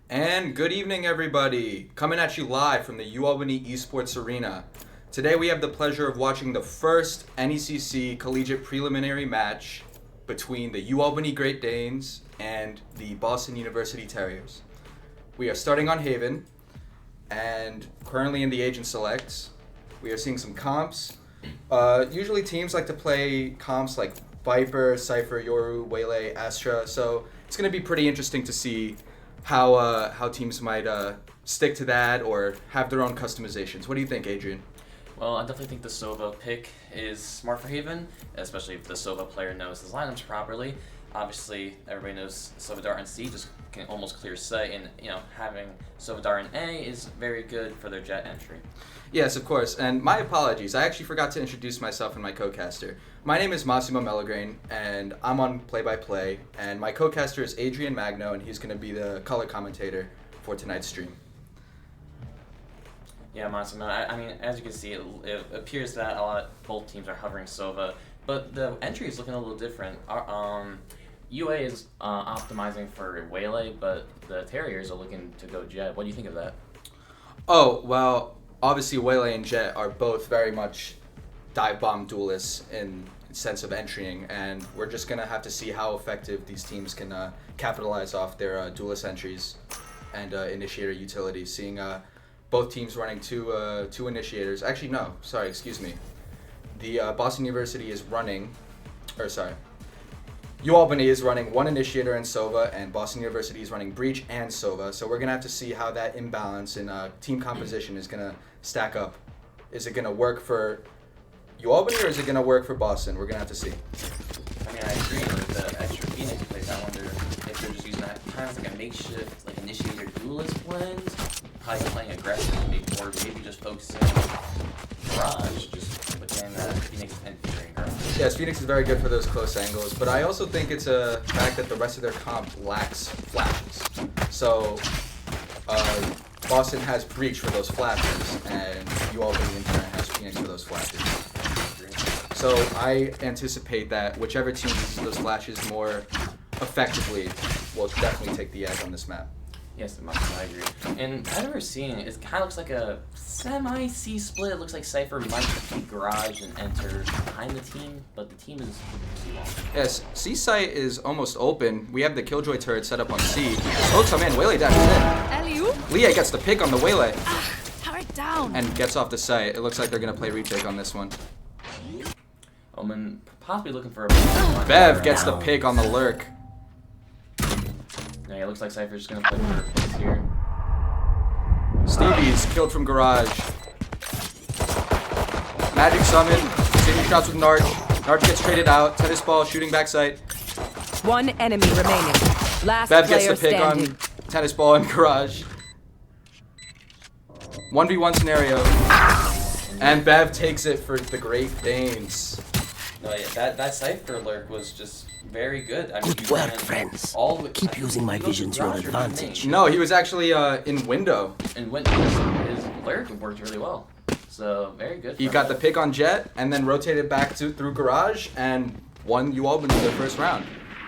And good evening, everybody. Coming at you live from the UAlbany Esports Arena. Today we have the pleasure of watching the first NECC collegiate preliminary match between the UAlbany Great Danes and the Boston University Terriers. We are starting on Haven, and currently in the Agent Selects, we are seeing some comps. Usually teams like to play comps like Viper, Cypher, Yoru, Waylay, Astra, so it's going to be pretty interesting to see how teams might stick to that or have their own customizations. What do you think, Adrian? Well, I definitely think the Sova pick is smart for Haven, especially if the Sova player knows his lineups properly. Obviously, everybody knows Sova Dart and C just can almost clear sight, and having Sova Dart and A is very good for their jet entry. Yes, of course. And my apologies. I actually forgot to introduce myself and my co-caster. My name is Massimo Melagrain, and I'm on play-by-play. And my co-caster is Adrian Magno, and he's going to be the color commentator for tonight's stream. Yeah, Massimo. I mean, as you can see, it appears that both teams are hovering Sova, but the entry is looking a little different. UA is optimizing for Waylay, but the Terriers are looking to go Jet. What do you think of that? Oh, well, obviously Waylay and Jet are both very much dive bomb duelists in sense of entering, and we're just going to have to see how effective these teams can capitalize off their duelist entries and initiator utility, seeing both teams running two initiators. Actually, no, sorry, excuse me. The Boston University is running, UAlbany is running one initiator and Sova, and Boston University is running Breach and Sova. So we're going to have to see how that imbalance in team composition is going to stack up. Is it going to work for UAlbany or is it going to work for Boston? We're going to have to see. I mean, I agree with the extra Phoenix plays. I wonder if they're just using that kind of like a makeshift like initiator duelist blend. Probably playing aggressive, maybe just focusing Garage, just within Phoenix and featuring Garage. Yes, Phoenix is very good for those close angles, but I also think it's a fact that the rest of their comp lacks flashes. So Boston has Breach for those flashes, and UAlbany in turn has Phoenix for those flashes. So I anticipate that whichever team uses those flashes more effectively will definitely take the edge on this map. Yes, I agree. And I've never seen it. It kind of looks like a semi-C split. It looks like Cypher might defeat Garage and enter behind the team, but the team is too long. Yes, C site is almost open. We have the Killjoy turret set up on C. Smokes come in. Waylay dashes in. Leah gets the pick on the Waylay. Turret down. And gets off the site. It looks like they're going to play retake on this one. Omen possibly looking for a... Bev gets the pick on the lurk. Yeah, it looks like Cypher's just gonna play for points here. Stevie's killed from Garage. Magic summon, taking shots with Nart. Nart gets traded out. Tennis ball shooting backside. One enemy remaining. Last Bev player gets the pick standing. on tennis ball in Garage. 1v1 scenario. And Bev takes it for the Great Danes. No, yeah, that Cypher lurk was just very good. I mean, Good work, friends. Keep using my vision to your advantage. No, he was actually in window. And his lurk worked really well. So, very good. He got the pick on Jet and then rotated back through Garage and won UAlbany their first round.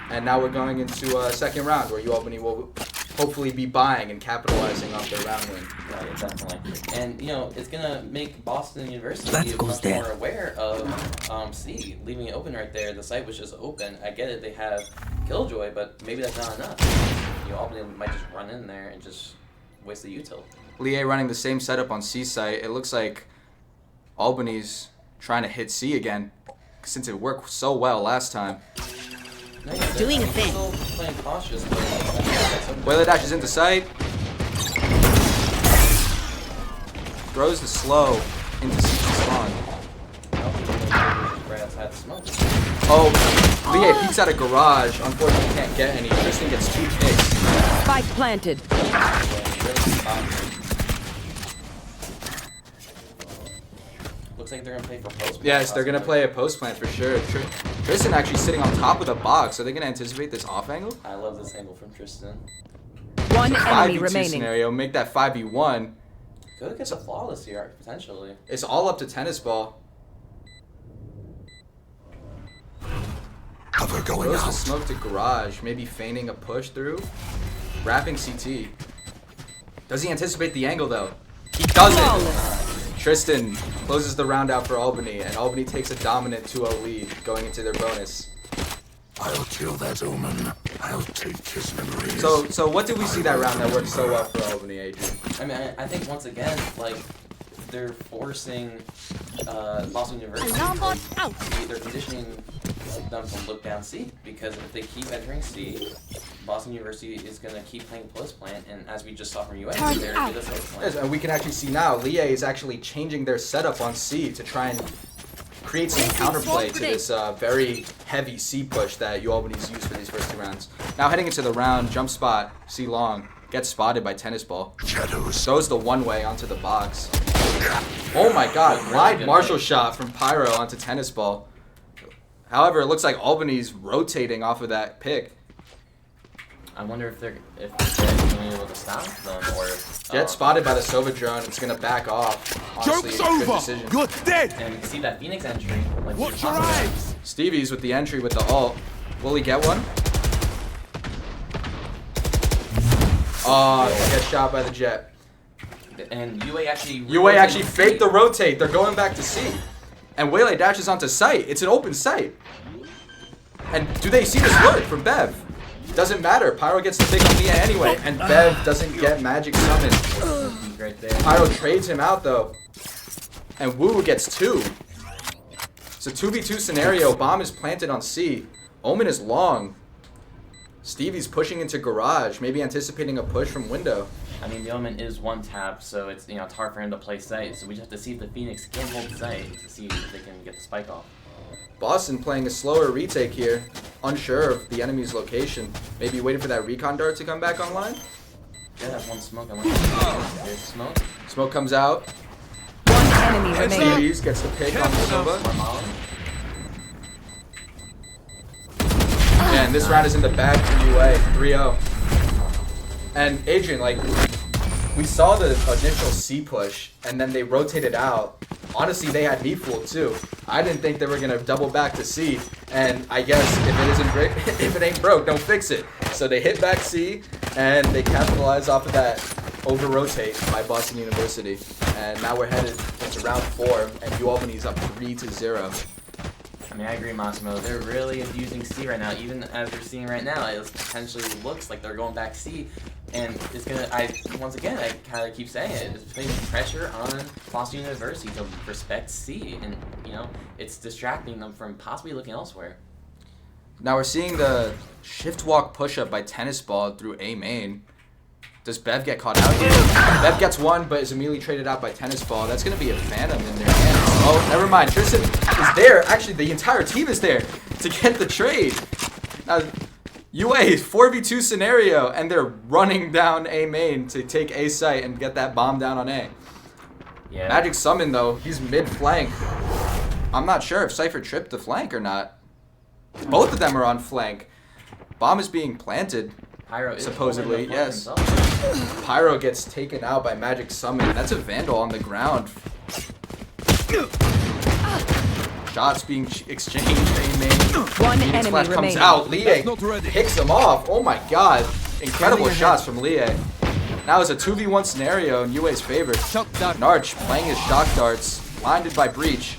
And now we're going into a second round where UAlbany will hopefully be buying and capitalizing off their round win. Yeah, definitely. And, it's going to make Boston University much there. more aware of C, leaving it open right there. The site was just open. I get it, they have Killjoy, but maybe that's not enough. Albany might just run in there and just waste the util. Lie running the same setup on C site. It looks like Albany's trying to hit C again since it worked so well last time. No, yeah, Doing a thing. Still playing cautious, but Waylay dashes into sight. Throws the slow into CT spawn. right outside the smoke. Oh, Lie peeks out of Garage. Unfortunately, can't get any. Tristan gets 2 picks. Spike planted. Looks like they're gonna play for post. Yes, they're gonna play a post plant for sure. Tristan actually sitting on top of the box. Are they gonna anticipate this off angle? I love this angle from Tristan. One enemy 5v2 remaining. scenario. Make that 5v1. Could get the flawless here potentially. It's all up to tennis ball. Cover going Throws the out. smoke to Garage. Maybe feigning a push through. Wrapping CT. Does he anticipate the angle though? He doesn't. Flawless. Tristan closes the round out for Albany, and Albany takes a dominant 2-0 lead going into their bonus. I'll kill that omen. I'll take his memories. So what did we see that round that worked so well for Albany, Adrian? I mean, I think once again, like, they're forcing Boston University, they're conditioning them to look down C, because if they keep entering C, Boston University is going to keep playing post plant, and as we just saw from UA, they're good at post plant. Yes, and we can actually see now, Lie is actually changing their setup on C to try and create some counterplay to this very heavy C push that UAlbany's used for these first 2 rounds. Now heading into the round, jump spot, C long, gets spotted by Tennis Ball. Shadows. Goes the one-way onto the box. Oh my god, wide Marshall shot from Pyro onto Tennis Ball. However, it looks like Albany's rotating off of that pick. I wonder if they're going to be able to stop them, or if... Get spotted by the Sova drone, it's going to back off. Honestly, Joke's good over! decision. You're dead! And you can see that Phoenix entry. Like, Watch your eyes! Stevie's with the entry with the ult. Will he get one? Oh, he gets shot by the Jet. And UA actually... UA actually faked the rotate. They're going back to C. And Waylay dashes onto site. It's an open site. And do they see this work from Bev? Doesn't matter. Pyro gets the pick on Leah anyway. And Bev doesn't get magic summon. Right there. Pyro trades him out though. And Woo gets 2. It's a 2v2 scenario. Bomb is planted on C. Omen is long. Stevie's pushing into garage, maybe anticipating a push from window. I mean, the Omen is 1 tap, so it's it's hard for him to play site. So we just have to see if the Phoenix can hold site to see if they can get the spike off. Boston playing a slower retake here, unsure of the enemy's location. Maybe waiting for that recon dart to come back online. Yeah, that's 1 smoke. There's smoke. Smoke comes out. One enemy remaining. Stevie's gets the pick on Sova. More Molly. And this round is in the bag for UA, 3-0. And Adrian, like, we saw the initial C push, and then they rotated out. Honestly, they had me fooled too. I didn't think they were gonna double back to C, and I guess if it ain't broke, don't fix it. So they hit back C, and they capitalize off of that over rotate by Boston University. And now we're headed into round 4, and UAlbany's up 3-0. I mean, I agree, Massimo. They're really abusing C right now. Even as we're seeing right now, it potentially looks like they're going back C. And it's going to, once again, I kind of keep saying it, it's putting pressure on Boston University to respect C. And, it's distracting them from possibly looking elsewhere. Now we're seeing the shift walk push up by Tennis Ball through A main. Does Bev get caught out here? Bev gets 1, but is immediately traded out by Tennis Ball. That's going to be a Phantom in their hands. Oh, never mind. Tristan is there. Actually, the entire team is there to get the trade. Now, UA is 4v2 scenario, and they're running down A main to take A site and get that bomb down on A. Yeah. Magic Summon, though, he's mid-flank. I'm not sure if Cypher tripped the flank or not. Both of them are on flank. Bomb is being planted. Pyro is supposedly, holding the yes. flank himself. Pyro gets taken out by Magic Summon. That's a Vandal on the ground. Shots being exchanged. One Phoenix enemy Flash comes remaining. out. Lie picks him off. Oh my god. Incredible shots from Lie. Now it's a 2v1 scenario in UA's favor. Narch playing his shock darts. Blinded by Breach.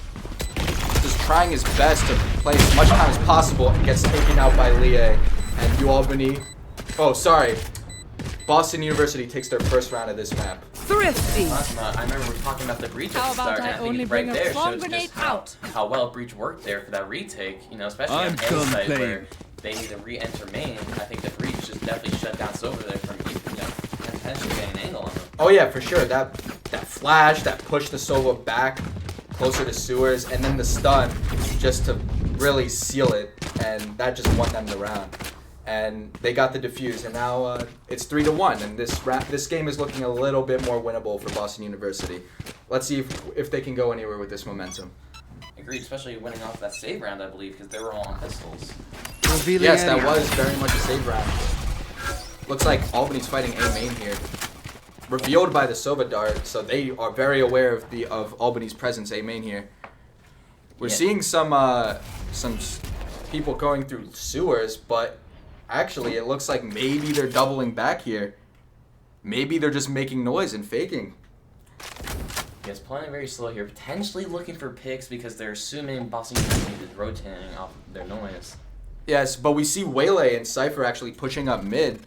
Just trying his best to play as much time as possible and gets taken out by Lie. And UAlbany. Oh, sorry. Boston University takes their first round of this map. Thrifty. I remember we were talking about the Breach at How the start, about and I I think only it right bring a there bomb shows grenade just how well Breach worked there for that retake, especially I'm on A done side playing. where they need to re-enter main. I think the Breach just definitely shut down Silver there from potentially getting an angle on them. Oh yeah, for sure. That flash, that pushed the Sova back closer to sewers, and then the stun just to really seal it, and that just won them the round. And they got the defuse, and now it's 3-1, and this game is looking a little bit more winnable for Boston University. Let's see if they can go anywhere with this momentum. Agreed, especially winning off that save round, I believe, because they were all on pistols. Yes, that was very much a save round. Looks like Albany's fighting A main here. Revealed by the Sova dart, so they are very aware of Albany's presence A main here. We're seeing some people going through sewers, but actually it looks like maybe they're doubling back here. maybe they're just making noise and faking. Yes, playing very slow here. Potentially looking for picks because they're assuming Boston University is rotating off their noise. Yes, but we see Waylay and Cypher actually pushing up mid.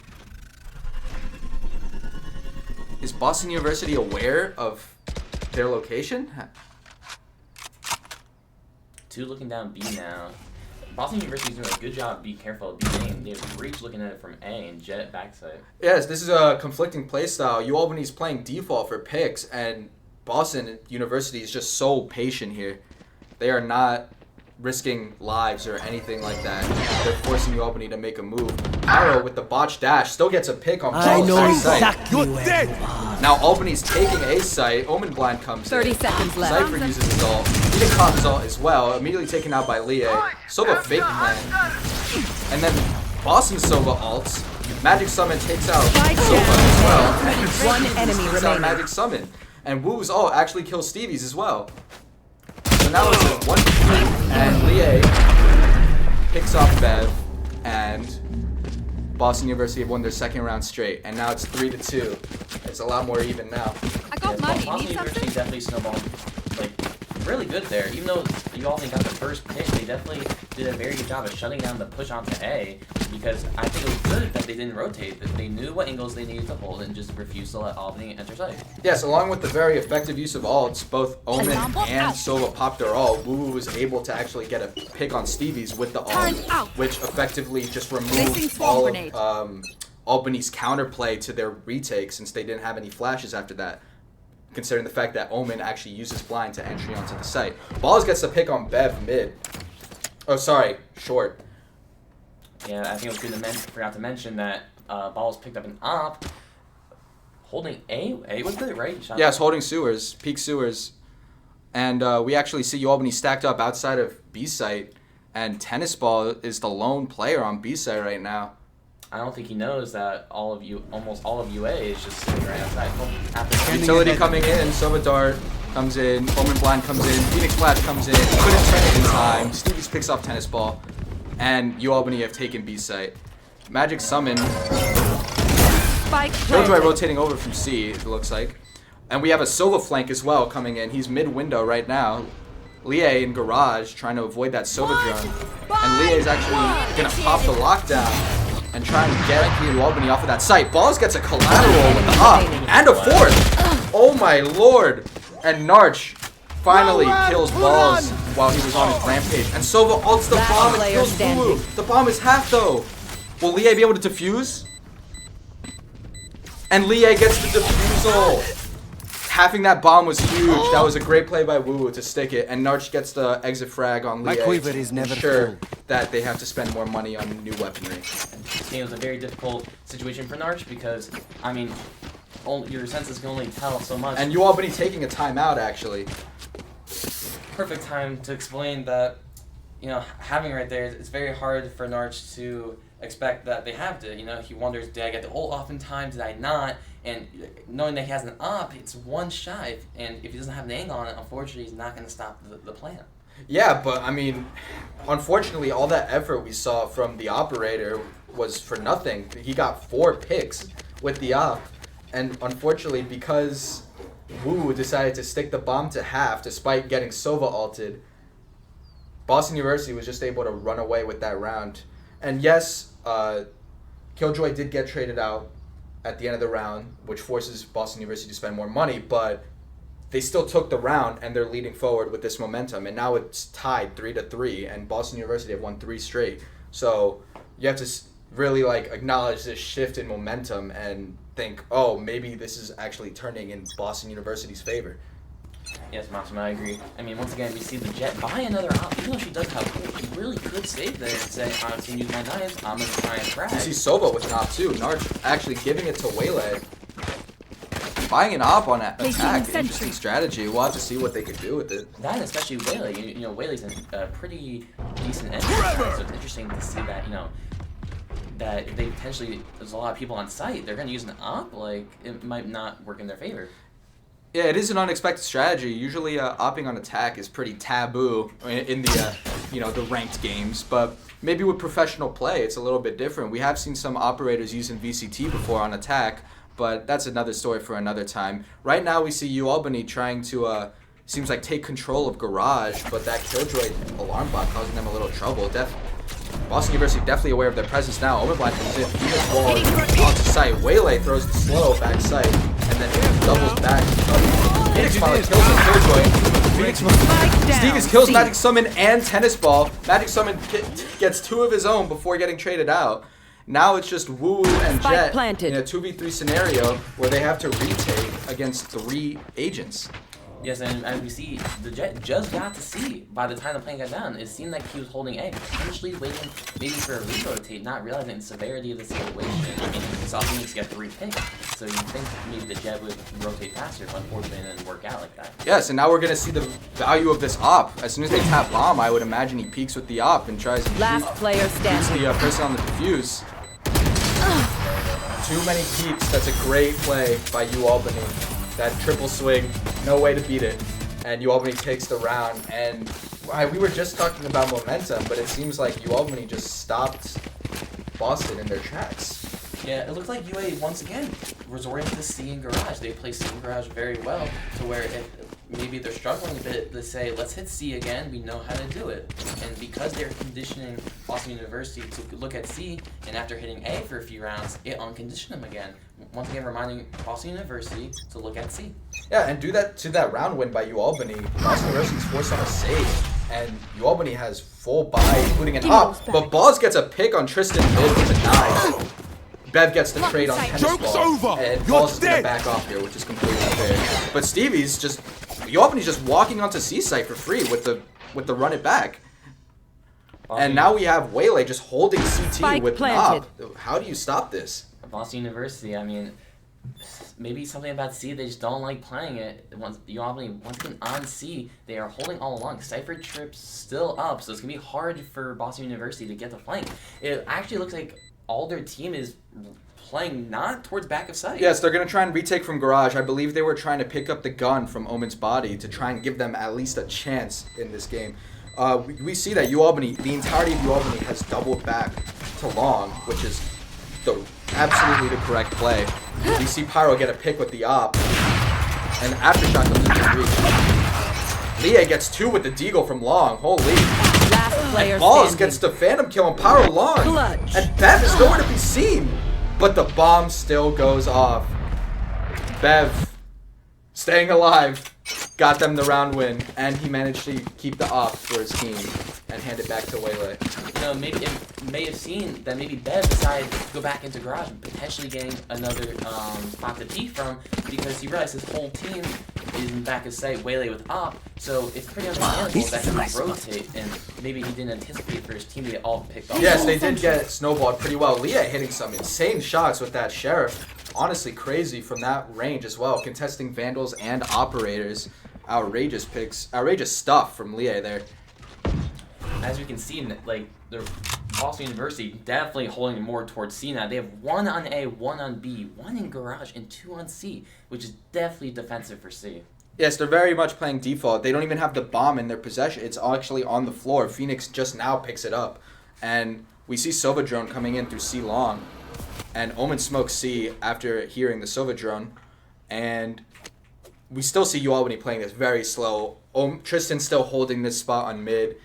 Is Boston University aware of their location? Two looking down B now. Boston University is doing a good job being careful of B lane. They have Breach looking at it from A and Jet backside. Yes, this is a conflicting playstyle. UAlbany's playing default for picks, and Boston University is just so patient here. They are not risking lives or anything like that. They're forcing UAlbany to make a move. Arrow with the botch dash still gets a pick on I both know site. exactly where you are. Now Albany's taking A site. Omen Blind comes 30 in. seconds left. Cypher uses his ult. He caught his ult as well. Immediately taken out by Lie. Sova fake plan. And then Boston Sova ults. Magic Summon takes out Spike Sova as well. One enemy Takes out remaining. Magic Summon. And Woo's ult actually kills Stevie's as well. So now it's a 1v3, and Lie picks off Bev, and Boston University have won their second round straight, and now it's 3-2. It's a lot more even now. I got Yeah, money. Boston Need University something? definitely snowballed like really good there. Even though you all got the first pick, they definitely did a very good job of shutting down the push onto A because I think it was good that they didn't rotate, that they knew what angles they needed to hold and just refused to let Albany enter site. Yes, along with the very effective use of ults, both Omen and Sova popped their ult. Woo was able to actually get a pick on Stevie's with the ult, which effectively just removed all of Albany's counterplay to their retake since they didn't have any flashes after that, considering the fact that Omen actually uses blind to entry onto the site. Balls gets the pick on Bev mid. Oh, sorry, short. Yeah, I think it was good to forgot to mention that Balls picked up an op holding A. A was good, right? Shot Yes, holding sewers, peak sewers. And we actually see UAlbany stacked up outside of B site, and Tennis Ball is the lone player on B site right now. I don't think he knows that almost all of UA is just sitting right outside. After Utility coming in, Sova Dart comes in, Omen Blind comes in, Phoenix Flash comes in, couldn't turn it in time, Stevie's picks off Tennis Ball, and UAlbany have taken B site. Magic Summon, Spike Killjoy planted. rotating over from C, it looks like. And we have a Sova flank as well coming in, he's mid-window right now. Lie in Garage trying to avoid that Sova drone. And Lie is actually going to pop the lockdown and try and get UAlbany off of that site. Balls gets a collateral with the up and a fourth. Oh my lord. And Narch finally kills Balls while he was on his rampage. And Sova ults the Last bomb and player kills standing. Bulu. The bomb is half though. Will Lie be able to defuse? And Lie gets the defusal. Having that bomb was huge. That was a great play by Woo to stick it. And Narch gets the exit frag on Lie. My quiver is never sure full. that they have to spend more money on new weaponry. This game was a very difficult situation for Narch because, I mean, your senses can only tell so much. And UAlbany taking a timeout actually. Perfect time to explain that, you know, having right there, it's very hard for Narch to expect that they have to. You know, he wonders, did I get the ult off in time? Did I not? And knowing that he has an op, it's one shot. And if he doesn't have an angle on it, unfortunately, he's not going to stop the plan. Yeah, but I mean, unfortunately, all that effort we saw from the operator was for nothing. He got 4 picks with the op. And unfortunately, because Woo decided to stick the bomb to half despite getting Sova ulted, Boston University was just able to run away with that round. And yes, Killjoy did get traded out at the end of the round, which forces Boston University to spend more money, but they still took the round and they're leading forward with this momentum. And now it's tied 3-3, and Boston University have won 3 straight. So you have to really acknowledge this shift in momentum and think, oh, maybe this is actually turning in Boston University's favor. Yes, Maxim, I agree. I mean, once again, we see the Jet buy another op. Even though she does have ult, she really could save there and say, I'm going to use my knives, I'm going to try and frag. You see Sova with an op too. Narch actually giving it to Waylay. Buying an op on that attack, interesting strategy. We'll have to see what they can do with it. That, and especially Waylay. You know, Waylay's a pretty decent entry, so it's interesting to see that, you know, that if they potentially, there's a lot of people on site, they're going to use an op, it might not work in their favor. Yeah, it is an unexpected strategy. Usually, opping on attack is pretty taboo in the, the ranked games. But maybe with professional play, it's a little bit different. We have seen some operators using VCT before on attack. but that's another story for another time. Right now we see UAlbany trying to, seems like take control of Garage, but that Killjoy alarm bot causing them a little trouble. Boston University definitely aware of their presence now. Omen Blind comes in, Phoenix Wall onto site. Waylay throws the slow back site, and then doubles back. Phoenix finally kills the Killjoy. Stevens kills Magic Summon and Tennis Ball. Magic Summon gets 2 of his own before getting traded out. Now it's just Woo and Jet in a 2v3 scenario where they have to retake against 3 agents. Yes, and we see the Jet just got to C by the time the plane got down. It seemed like he was holding A, potentially waiting maybe for a re-rotate, not realizing the severity of the situation. I mean, he saw Phoenix get 3 picks, so you'd think maybe the Jet would rotate faster, but unfortunately it didn't work out like that. Yes, and now we're going to see the value of this op. As soon as they tap bomb, I would imagine he peeks with the op and tries to Last player standing. the person on the defuse. Too many peeps. That's a great play by UAlbany. That triple swing, no way to beat it. And UAlbany takes the round. And we were just talking about momentum, but it seems like UAlbany just stopped Boston in their tracks. Yeah, it looked like UA once again resorting to C and Garage. They play C and Garage very well, to where if maybe they're struggling a bit, they say, let's hit C again, we know how to do it. And because they're conditioning Boston University to look at C, and after hitting A for a few rounds, it unconditioned them again. Once again, reminding Boston University to look at C. Yeah, and do that to that round win by UAlbany. Boston University's forced on a save, and UAlbany has full buy, including an op. But Balls gets a pick on Tristan mid with a 9. Bev gets the trade on Tennis Ball, and Balls is going to back off here, which is completely unfair. But Stevie's just, UAlbany's just walking onto C site for free with the run it back. And now we have Waylay just holding CT with an op. How do you stop this? Boston University, I mean, maybe something about C, they just don't like playing it. Once UAlbany, once again on C, they are holding all along. Cypher Trip's still up, so it's going to be hard for Boston University to get the flank. It actually looks like all their team is playing not towards back of sight. Yes, they're going to try and retake from Garage. I believe they were trying to pick up the gun from Omen's body to try and give them at least a chance in this game. We see that UAlbany, the entirety of UAlbany has doubled back to long, which is absolutely the correct play. We see Pyro get a pick with the op, and Aftershock comes into reach. Leah gets 2 with the deagle from long. Holy. And Balls gets the Phantom kill on Pyro long. Clutch. And Bev is nowhere to be seen. But the bomb still goes off. Bev, staying alive, got them the round win, and he managed to keep the op for his team and hand it back to Waylay. You know, maybe it may have seen that maybe Bev decided to go back into Garage and potentially getting another spot to peek from, because he realized his whole team is in back of sight, Waylay with op, so it's pretty understandable that he would rotate, and maybe he didn't anticipate for his team to get all picked off. Yes, they did get snowballed pretty well. Leah hitting some insane shots with that Sheriff. Honestly crazy from that range as well, contesting Vandals and Operators. Outrageous picks, outrageous stuff from Leah there. As we can see, like, the Boston University definitely holding more towards C now. They have 1 on A, 1 on B, 1 in Garage, and 2 on C, which is definitely defensive for C. Yes, they're very much playing default. They don't even have the bomb in their possession. It's actually on the floor. Phoenix just now picks it up. And we see Sova Drone coming in through C long. And Omen smokes C after hearing the Sova Drone. And we still see UAlbany playing this very slow. Tristan still holding this spot on mid.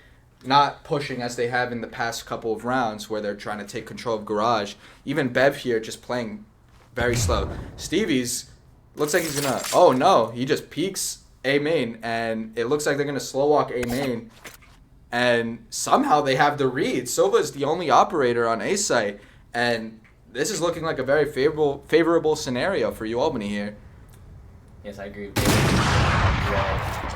Not pushing as they have in the past couple of rounds where they're trying to take control of Garage. Even Bev here just playing very slow. Stevie's looks like he's gonna, oh no, he just peeks A main, and it looks like they're gonna slow walk A main, and somehow they have the read. Sova is the only operator on A site, and this is looking like a very favorable scenario for UAlbany here. Yes, I agree.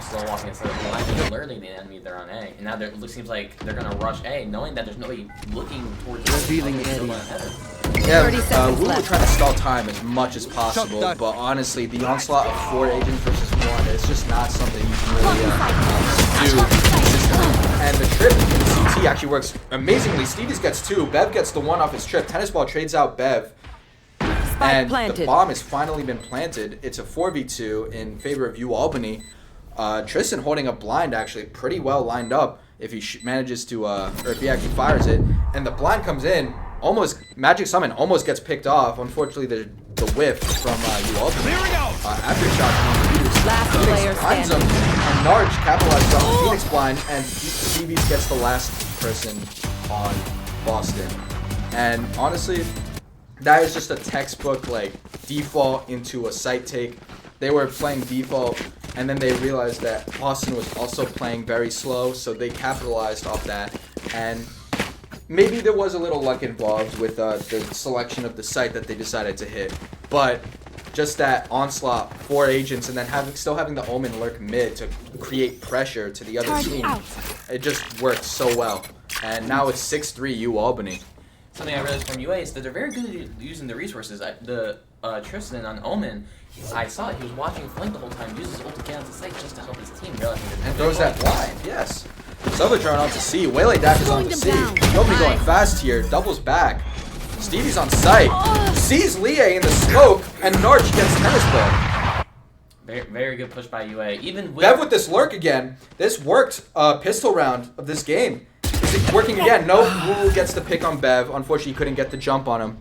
Slow walking instead of blind and alerting the enemy they're on A, and now it seems like they're gonna rush A, knowing that there's nobody looking towards Revealing Yeah, we were trying to stall time as much as possible, but honestly, the onslaught of 4 agents versus 1 is just not something you can really do consistently. And the trip in CT actually works amazingly. Stevie's gets 2, Bev gets the 1 off his trip. Tennis Ball trades out Bev, and the bomb has finally been planted. It's a 4v2 in favor of UAlbany. Tristan holding a blind actually pretty well lined up if he manages to, or if he actually fires it. And the blind comes in. Almost Magic Summon almost gets picked off. Unfortunately, the the whiff from UAlbany. Aftershock Last Phoenix player blinds him, standing. and Narj capitalizes on the Phoenix blind, and Stevie's gets the last person on Boston. And honestly, that is just a textbook like default into a site take. They were playing default, and then they realized that Boston was also playing very slow, so they capitalized off that. And maybe there was a little luck involved with the selection of the site that they decided to hit, but just that onslaught, 4 agents, and then still having the Omen lurk mid to create pressure to the other team, it just worked so well. And now it's 6-3 UAlbany. Something I realized from UA is that they're very good at using the resources. Tristan on Omen, I saw it. He was watching Flink the whole time, uses ult to get onto site just to help his team, realizing that And throws that blind, yes. Silverdrawn on to C. Waylay dashes on to C. UAlbany going fast here, doubles back. Stevie's on site. Sees Lie in the smoke, and Narch gets tennis ball. Very, very good push by UA. Even with Bev with this lurk again. This worked pistol round of this game. Is it working again? No, Woo gets the pick on Bev. Unfortunately, he couldn't get the jump on him.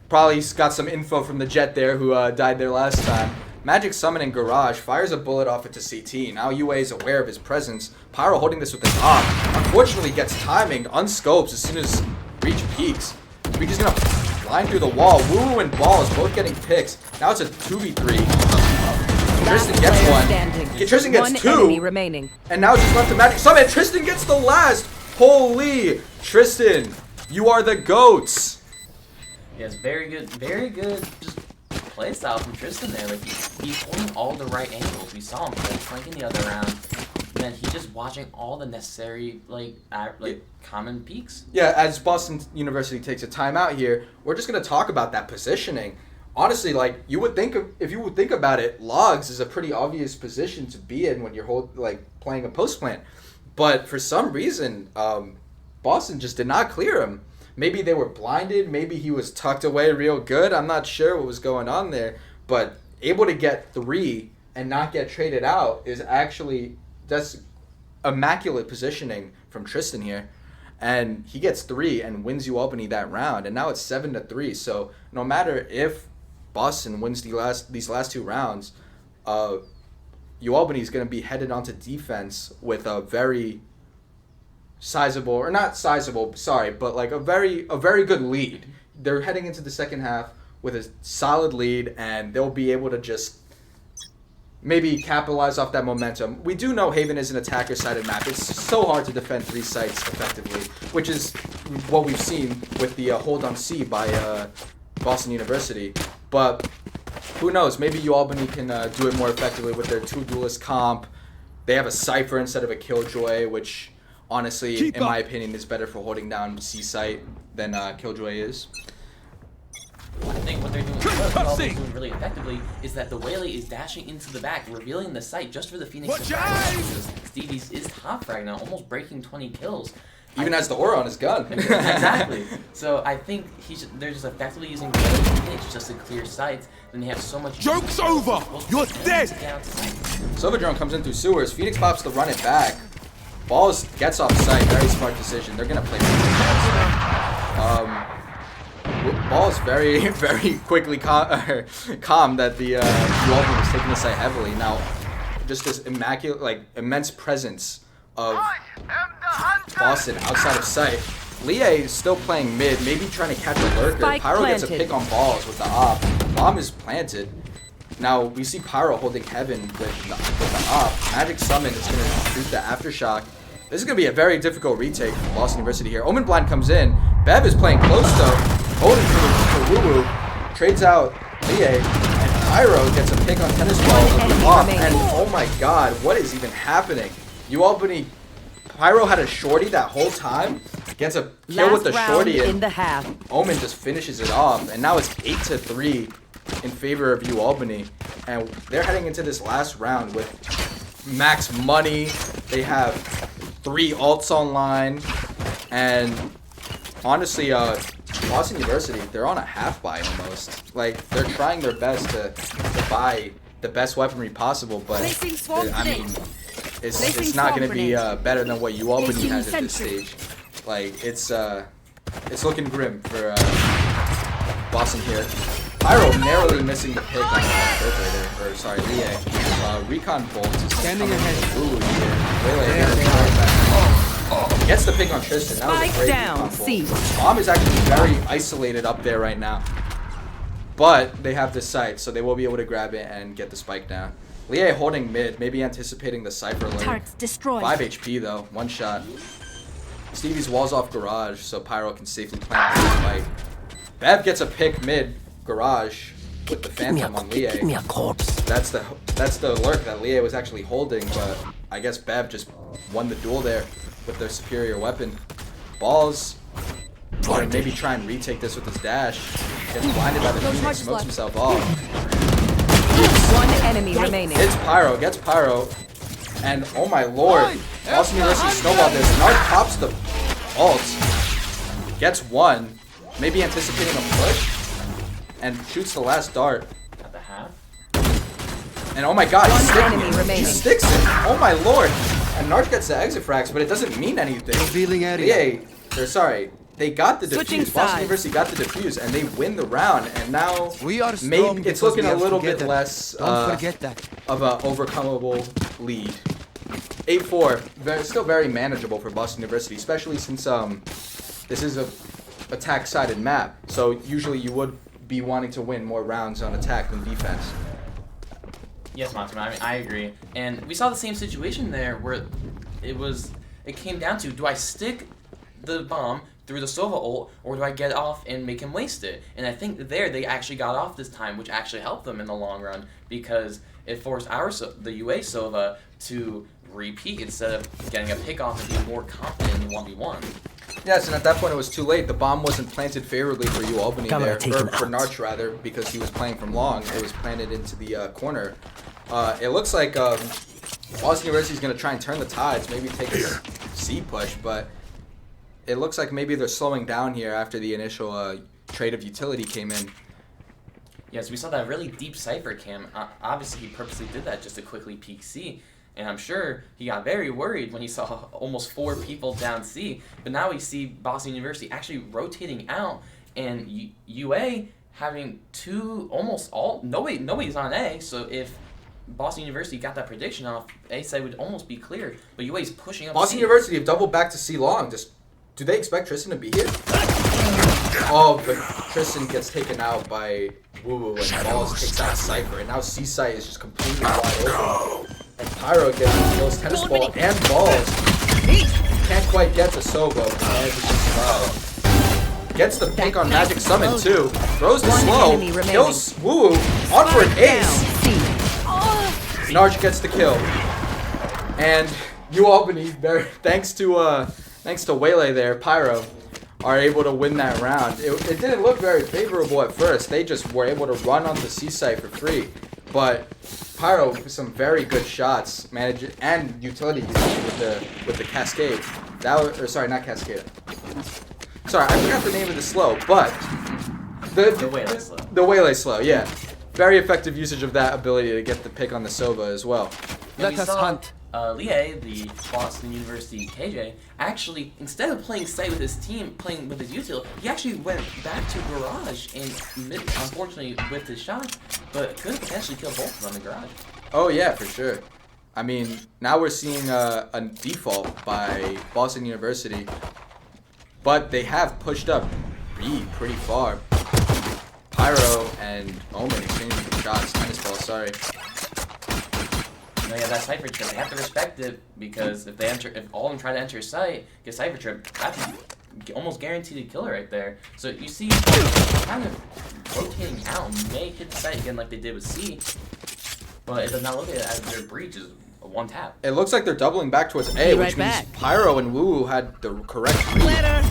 Probably got some info from the Jet there, who died there last time. Magic Summon in Garage fires a bullet off into CT. Now UA is aware of his presence. Pyro holding this with his op. Unfortunately, gets timing, unscopes as soon as Reach peaks. Reach is gonna line through the wall. Woo and Balls both getting picks. Now it's a 2v3. Tristan gets one. Tristan gets two. Remaining. And now it's just left to Magic Summon. Tristan gets the last. Holy Tristan, you are the GOATs. Yes, very good just play style from Tristan there. Like he's holding all the right angles. We saw him flanking the other round. And then he's just watching all the necessary common peaks. Yeah, as Boston University takes a timeout here, we're just gonna talk about that positioning. Honestly, like if you would think about it, Logs is a pretty obvious position to be in when you're playing a post plant. But for some reason, Boston just did not clear him. Maybe they were blinded. Maybe he was tucked away real good. I'm not sure what was going on there. But able to get 3 and not get traded out is actually, that's immaculate positioning from Tristan here. And he gets 3 and wins UAlbany that round. And now it's 7-3. So no matter if Boston wins these last 2 rounds, UAlbany is going to be headed onto defense with a very sizable, or not sizable, sorry, but like a very good lead. They're heading into the second half with a solid lead, and they'll be able to just maybe capitalize off that momentum. We do know Haven is an attacker-sided map. It's so hard to defend 3 sites effectively, which is what we've seen with the hold on C by Boston University. But who knows? Maybe UAlbany can do it more effectively with their 2 duelist comp. They have a Cypher instead of a Killjoy, which honestly, in my opinion, is better for holding down C site than Killjoy is. I think what they're doing really effectively is that the Waylay is dashing into the back, revealing the site just for the Phoenix to frag. Stevie's is top frag now, almost breaking 20 kills. Even has the aura on his gun. Exactly. So I think they're just effectively using Phoenix just to clear sites. Then they have so much. Joke's over! You're dead! Silverdrone comes in through sewers. Phoenix pops to run it back. Balls gets off site. Very smart decision. They're gonna play. Balls very quickly calm that the UAlbany was taking the site heavily. Now, just this immense presence of Boston outside of sight. Lie is still playing mid, maybe trying to catch a lurker. Spike Pyro planted. gets a pick on Balls with the op. Bomb is planted. Now we see Pyro holding Heaven with the op. Magic Summon is going to shoot the Aftershock. This is going to be a very difficult retake for Boston University here. Omen Blind comes in. Bev is playing close though. Holding for Woo Woo. Trades out Lie. And Pyro gets a pick on Tennis Ball with the op. And oh my god, what is even happening? UAlbany, Pyro had a shorty that whole time. Gets a kill with the shorty, and Omen just finishes it off. And now it's 8-3 in favor of UAlbany. And they're heading into this last round with max money. They have 3 alts online. And honestly, Boston University, they're on a half buy almost. Like, they're trying their best to buy the best weaponry possible, but I mean, it's not going to be better than what UAlbany has at this stage. Like, it's looking grim for Boston here. Pyro narrowly missing the pick on there. Or sorry, Lie. Recon Bolt is Standing ahead. Ooh, gets the pick on Tristan. That was a Spike great down, recon C. bolt. Bomb is actually very isolated up there right now. But they have this site, so they will be able to grab it and get the spike down. Lie holding mid, maybe anticipating the Cypher lane. Turrets destroyed. 5 HP though, one shot. Stevie's walls off garage, so Pyro can safely plant the spike. Bev gets a pick mid garage with the Phantom on Lie. Give me a corpse. That's the lurk that Lie was actually holding, but I guess Bev just won the duel there with their superior weapon. Balls. Or maybe try and retake this with his dash. Gets blinded by the Phoenix, smokes himself off. One enemy remaining. Hits Pyro, gets Pyro. And oh my lord, Boston University snowballed this. Nard pops the ult. Gets one. Maybe anticipating a push. And shoots the last dart. At the half. And oh my god, he's enemy sticking it. He remaining. sticks it. Oh my lord. And Nard gets the exit frags, but it doesn't mean anything. Revealing area. They got the Switching defuse. Boston sides. University got the defuse, and they win the round. And now We are maybe strong it's because looking we a have little bit together. less Don't forget that. of an overcomable lead. 8-4, still very manageable for Boston University, especially since this is a attack-sided map. So usually you would be wanting to win more rounds on attack than defense. Yes, Monty, I mean, I agree. And we saw the same situation there where it came down to, do I stick the bomb through the Sova ult, or do I get off and make him waste it? And I think there they actually got off this time, which actually helped them in the long run, because it forced the UA Sova to repeat instead of getting a pick off and being more confident in the 1v1. Yes, and at that point it was too late. The bomb wasn't planted favorably for UAlbany Camera there, taken or for out. Narch rather, because he was playing from long. It was planted into the corner. It looks like Boston University is going to try and turn the tides, maybe take a C push, but it looks like maybe they're slowing down here after the initial trade of utility came in. Yes, we saw that really deep Cypher cam. Obviously, he purposely did that just to quickly peek C. And I'm sure he got very worried when he saw almost 4 people down C. But now we see Boston University actually rotating out, and UA having nobody's on A. So if Boston University got that prediction off, A side would almost be clear. But UA's pushing up Boston C. University have doubled back to C long. Do they expect Tristan to be here? Oh, but Tristan gets taken out by Woo and Balls takes out Cypher, and now C site is just completely wide open. And Pyro gets kills Tennis Ball and Balls. Can't quite get to Sova, but manages to survive. Gets the pick on Magic Summon too. Throws the One slow, enemy remaining. kills Woo, on for an ace. Narch gets the kill. And UAlbany, thanks to Waylay there, Pyro, are able to win that round. It didn't look very favorable at first. They just were able to run on the C site for free. But Pyro with some very good shots, and utility usage with the Cascade. Sorry, not Cascade. Sorry, I forgot the name of the slow, but the Waylay slow. The Waylay slow, yeah. Very effective usage of that ability to get the pick on the Sova as well. And we Let us saw, hunt. Lie, the Boston University KJ, actually, instead of playing site with his team, playing with his util, he actually went back to garage and unfortunately whiffed his shot, but could potentially kill both of them in garage. Oh yeah, for sure. I mean, now we're seeing a default by Boston University, but they have pushed up B pretty far. Pyro and Omen exchanging some shots. Tennis Ball, sorry. No, yeah, that Cypher trip, they have to respect it, because if all of them try to enter site, get Cypher trip, that's almost guaranteed a killer right there. So you see, kind of rotating out, may hit the site again like they did with C, but it does not look at it as their breach is a one tap. It looks like they're doubling back towards A, Be which right means back. Pyro and Woo had the correct read.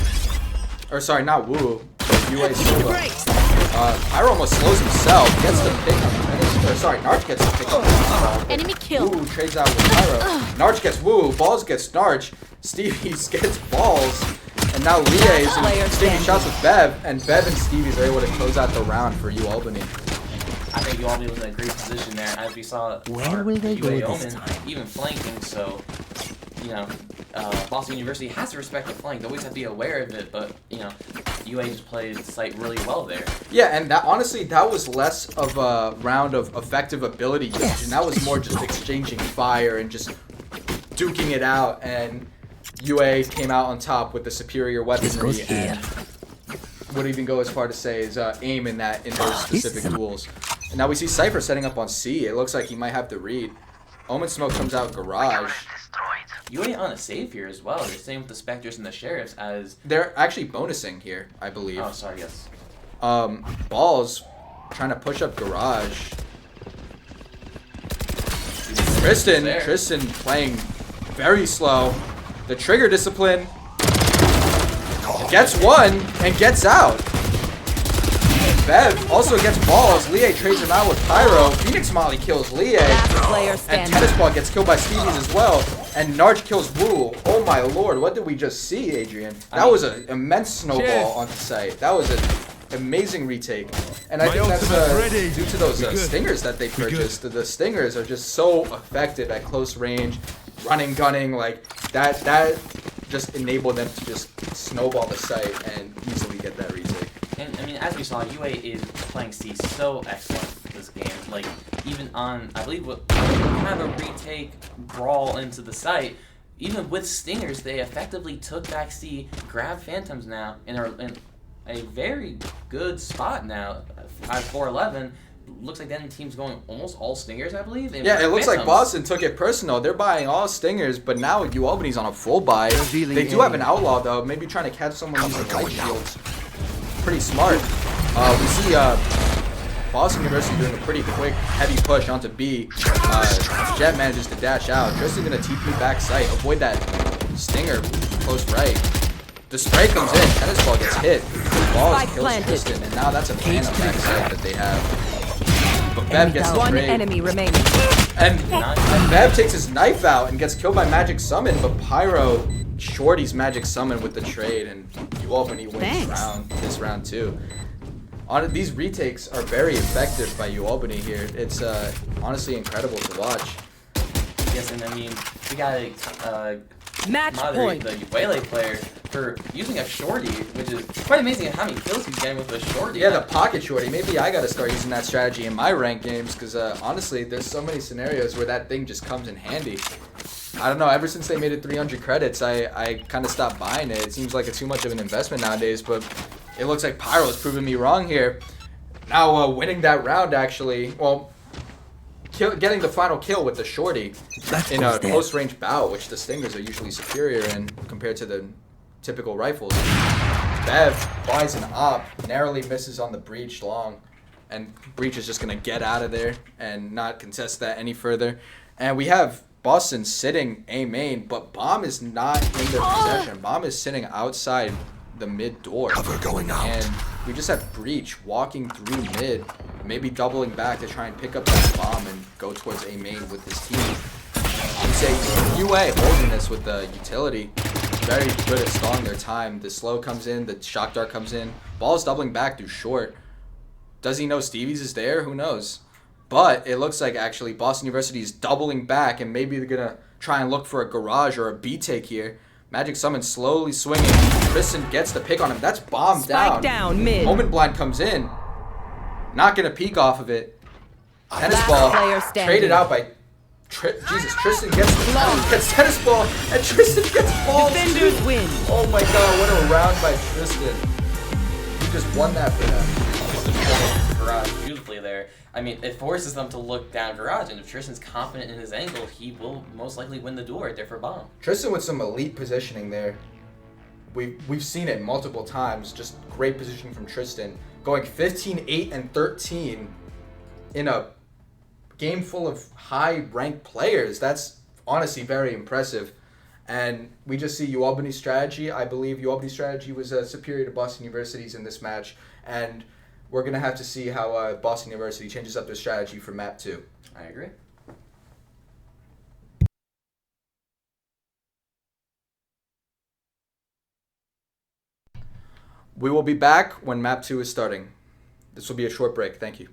Or sorry, not Woo, but UA Sova. Pyro almost slows himself, gets the pick on Narch gets the pick on Enemy kill. Woo trades out with Pyro. Narch gets Woo, Balls gets Narch, Stevie's gets Balls, and now Lie Player is taking standing. shots with Bev, and Bev and Stevie's are able to close out the round for UAlbany. I think UAlbany was in a great position there, as we saw Where will they UA go this Omen time? even flanking, so, you know, Boston University has to respect the flank. They always have to be aware of it, but, you know, UA just played the site really well there. Yeah, and that honestly, that was less of a round of effective ability usage, and that was more just exchanging fire and just duking it out, and UA came out on top with the superior weaponry and would even go as far to say is aim in those specific duels. And now we see Cypher setting up on C. It looks like he might have to read. Omen Smoke comes out garage. UA on a save here as well. They're staying with the Spectres and the Sheriffs as... They're actually bonusing here, I believe. Oh, sorry, yes. Balls trying to push up garage. Tristan playing very slow. The trigger discipline. Gets one and gets out. Bev also gets balls. Lie trades him out with Pyro. Phoenix Molly kills Lie. And Tennis Ball gets killed by Stevie's as well. And Narj kills Woo. Oh my lord, what did we just see, Adrian? That was an immense snowball on the site. That was an amazing retake. And I think that's due to those stingers that they purchased. The stingers are just so effective at close range, running, gunning, like that just enabled them to just snowball the site and easily get that retake. And I mean, as we saw, UA is playing C so excellent this game. Like, even on, I believe, what kind of a retake brawl into the site, even with Stingers, they effectively took back C, grabbed Phantoms now, and are in a very good spot now. At 4-11, looks like the enemy team's going almost all Stingers, I believe. Yeah, it looks like Boston took it personal. They're buying all Stingers, but now UAlbany's on a full buy. They do have an Outlaw, though, maybe trying to catch someone using light shields. Pretty smart. We see Boston University doing a pretty quick, heavy push onto B. Jet manages to dash out. Tristan gonna TP back site, avoid that Stinger close right. The spray comes in, Tennis Ball gets hit. Balls kills Tristan, and now that's a Phantom back site that they have. But Bev gets the one trade. enemy remaining. And Bev takes his knife out and gets killed by Magic Summon, but Pyro Shorty's Magic Summon with the trade, and UAlbany wins this round too. These retakes are very effective by UAlbany here. It's honestly incredible to watch. Yes, and I mean, we gotta Match moderate point. the Waylay player for using a shorty, which is quite amazing how many kills he's getting with a shorty. Yeah, the pocket shorty. Maybe I gotta start using that strategy in my ranked games, because honestly, there's so many scenarios where that thing just comes in handy. I don't know, ever since they made it 300 credits, I kind of stopped buying it. It seems like it's too much of an investment nowadays, but it looks like Pyro's proving me wrong here. Now, winning that round, actually, well, getting the final kill with the shorty in a close-range bout, which the Stingers are usually superior in compared to the typical rifles. Bev buys an op, narrowly misses on the breach long, and breach is just going to get out of there and not contest that any further. And we have Boston sitting A main, but Bomb is not in their possession. Bomb is sitting outside the mid door. Cover going out. And we just have Breach walking through mid, maybe doubling back to try and pick up that bomb and go towards A main with his team. I'd say UA holding this with the utility. Very good at stalling their time. The slow comes in, the shock dart comes in. Ball's doubling back through short. Does he know Stevie's is there? Who knows? But it looks like actually Boston University is doubling back, and maybe they're going to try and look for a garage or a B take here. Magic Summon slowly swinging. Tristan gets the pick on him. That's bomb Spike down mid. Omen Blind comes in. Not going to peek off of it. Tennis Ball traded out by... Tristan gets Tennis Ball, and Tristan gets balls. Defenders win. Oh my god, what a round by Tristan. He just won that for them. Garage beautifully there. I mean, it forces them to look down garage, and if Tristan's confident in his angle, he will most likely win the duel right there for bomb. Tristan with some elite positioning there. We've seen it multiple times. Just great positioning from Tristan. Going 15, 8, and 13 in a game full of high-ranked players. That's honestly very impressive. And we just see UAlbany's strategy. I believe UAlbany's strategy was superior to Boston University's in this match. And we're going to have to see how Boston University changes up their strategy for map 2. I agree. We will be back when map 2 is starting. This will be a short break. Thank you.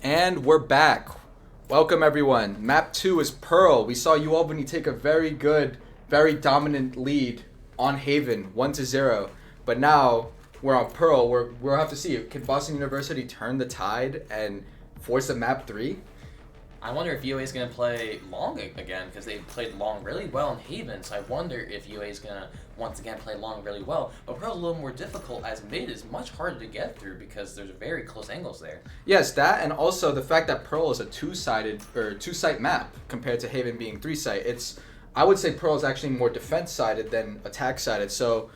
And we're back. Welcome everyone. Map 2 is Pearl. We saw UAlbany take a very good, very dominant lead on Haven, 1-0. But now we're on Pearl. We'll have to see. Can Boston University turn the tide and force a map 3? I wonder if UA is going to play long again, because they played long really well in Haven, so I wonder if UA is going to once again play long really well. But Pearl's a little more difficult, as mid is much harder to get through because there's very close angles there. Yes, that, and also the fact that Pearl is a two-site map compared to Haven being 3-site. I would say Pearl is actually more defense-sided than attack-sided, so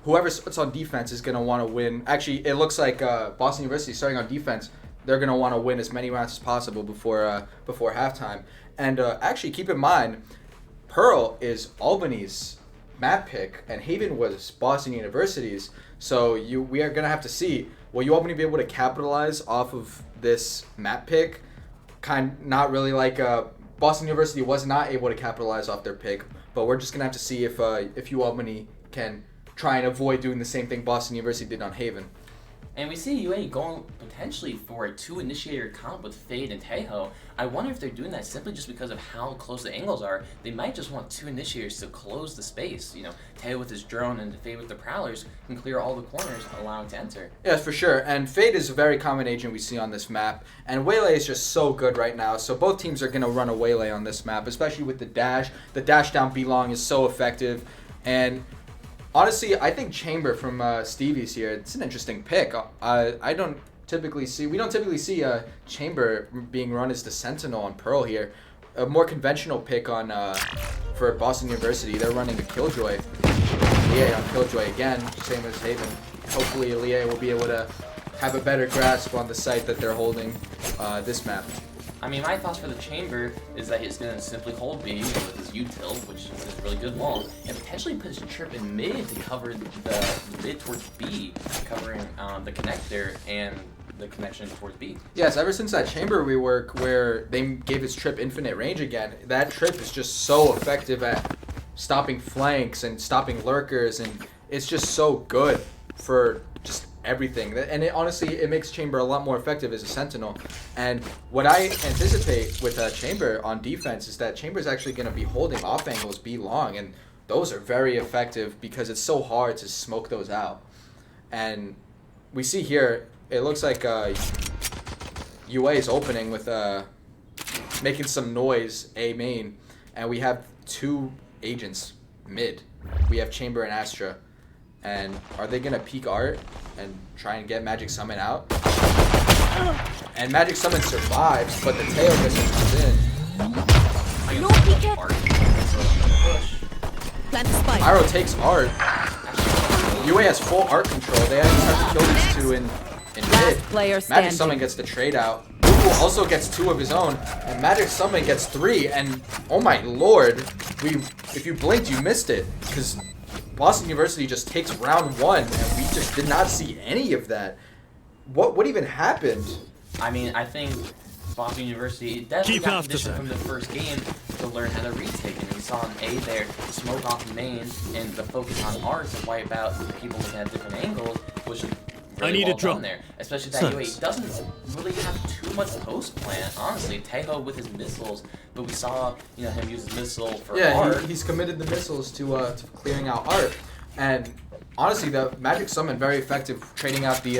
whoever starts on defense is going to want to win. Actually, it looks like Boston University starting on defense. They're going to want to win as many rounds as possible before halftime. And actually, keep in mind, Pearl is Albany's map pick, and Haven was Boston University's. So we are going to have to see, will UAlbany be able to capitalize off of this map pick? Not really like Boston University was not able to capitalize off their pick, but we're just going to have to see if UAlbany can try and avoid doing the same thing Boston University did on Haven. And we see UA going potentially for a 2-initiator comp with Fade and Taeho. I wonder if they're doing that simply just because of how close the angles are. They might just want 2 initiators to close the space. You know, Taeho with his drone and Fade with the Prowlers can clear all the corners, allowing to enter. Yes, for sure. And Fade is a very common agent we see on this map. And Waylay is just so good right now. So both teams are going to run a Waylay on this map, especially with the dash. The dash down B-long is so effective. And honestly, I think Chamber from Stevie's here, it's an interesting pick. We don't typically see Chamber being run as the Sentinel on Pearl here. A more conventional pick on for Boston University. They're running a Killjoy. Lie on Killjoy again, same as Haven. Hopefully Lie will be able to have a better grasp on the site that they're holding this map. I mean, my thoughts for the Chamber is that he's going to simply hold B with his U-tilt, which is really good long, and potentially put his trip in mid to cover the mid towards B, covering the connector and the connection towards B. Yes, ever since that Chamber rework where they gave his trip infinite range again, that trip is just so effective at stopping flanks and stopping lurkers, and it's just so good for just everything. And honestly, it makes Chamber a lot more effective as a Sentinel. And what I anticipate with Chamber on defense is that Chamber's actually going to be holding off angles B long, and those are very effective because it's so hard to smoke those out. And we see here, it looks like UA is opening with making some noise A main, and we have 2 agents mid. We have Chamber and Astra. And are they going to peek Art and try and get Magic Summon out? And Magic Summon survives, but the tail just comes in. No peek. Plant the spike. Pyro takes Art. UA has full Art control. They have to kill these 2 in mid. Player Magic Summon gets the trade out. Ooh, also gets 2 of his own. And Magic Summon gets 3. And oh my lord, if you blinked, you missed it. Because Boston University just takes round 1, and we just did not see any of that. What even happened? I mean, I think Boston University definitely got conditioned from the first game to learn how to retake, and we saw an A there smoke off main, and the focus on R to wipe out people looking at different angles, which is really well done there. Especially that UA doesn't really have too much post plan, honestly. Taeho with his missiles, but we saw him use his missile for Art. He's committed the missiles to clearing out Art, and honestly, the Magic Summon very effective trading out the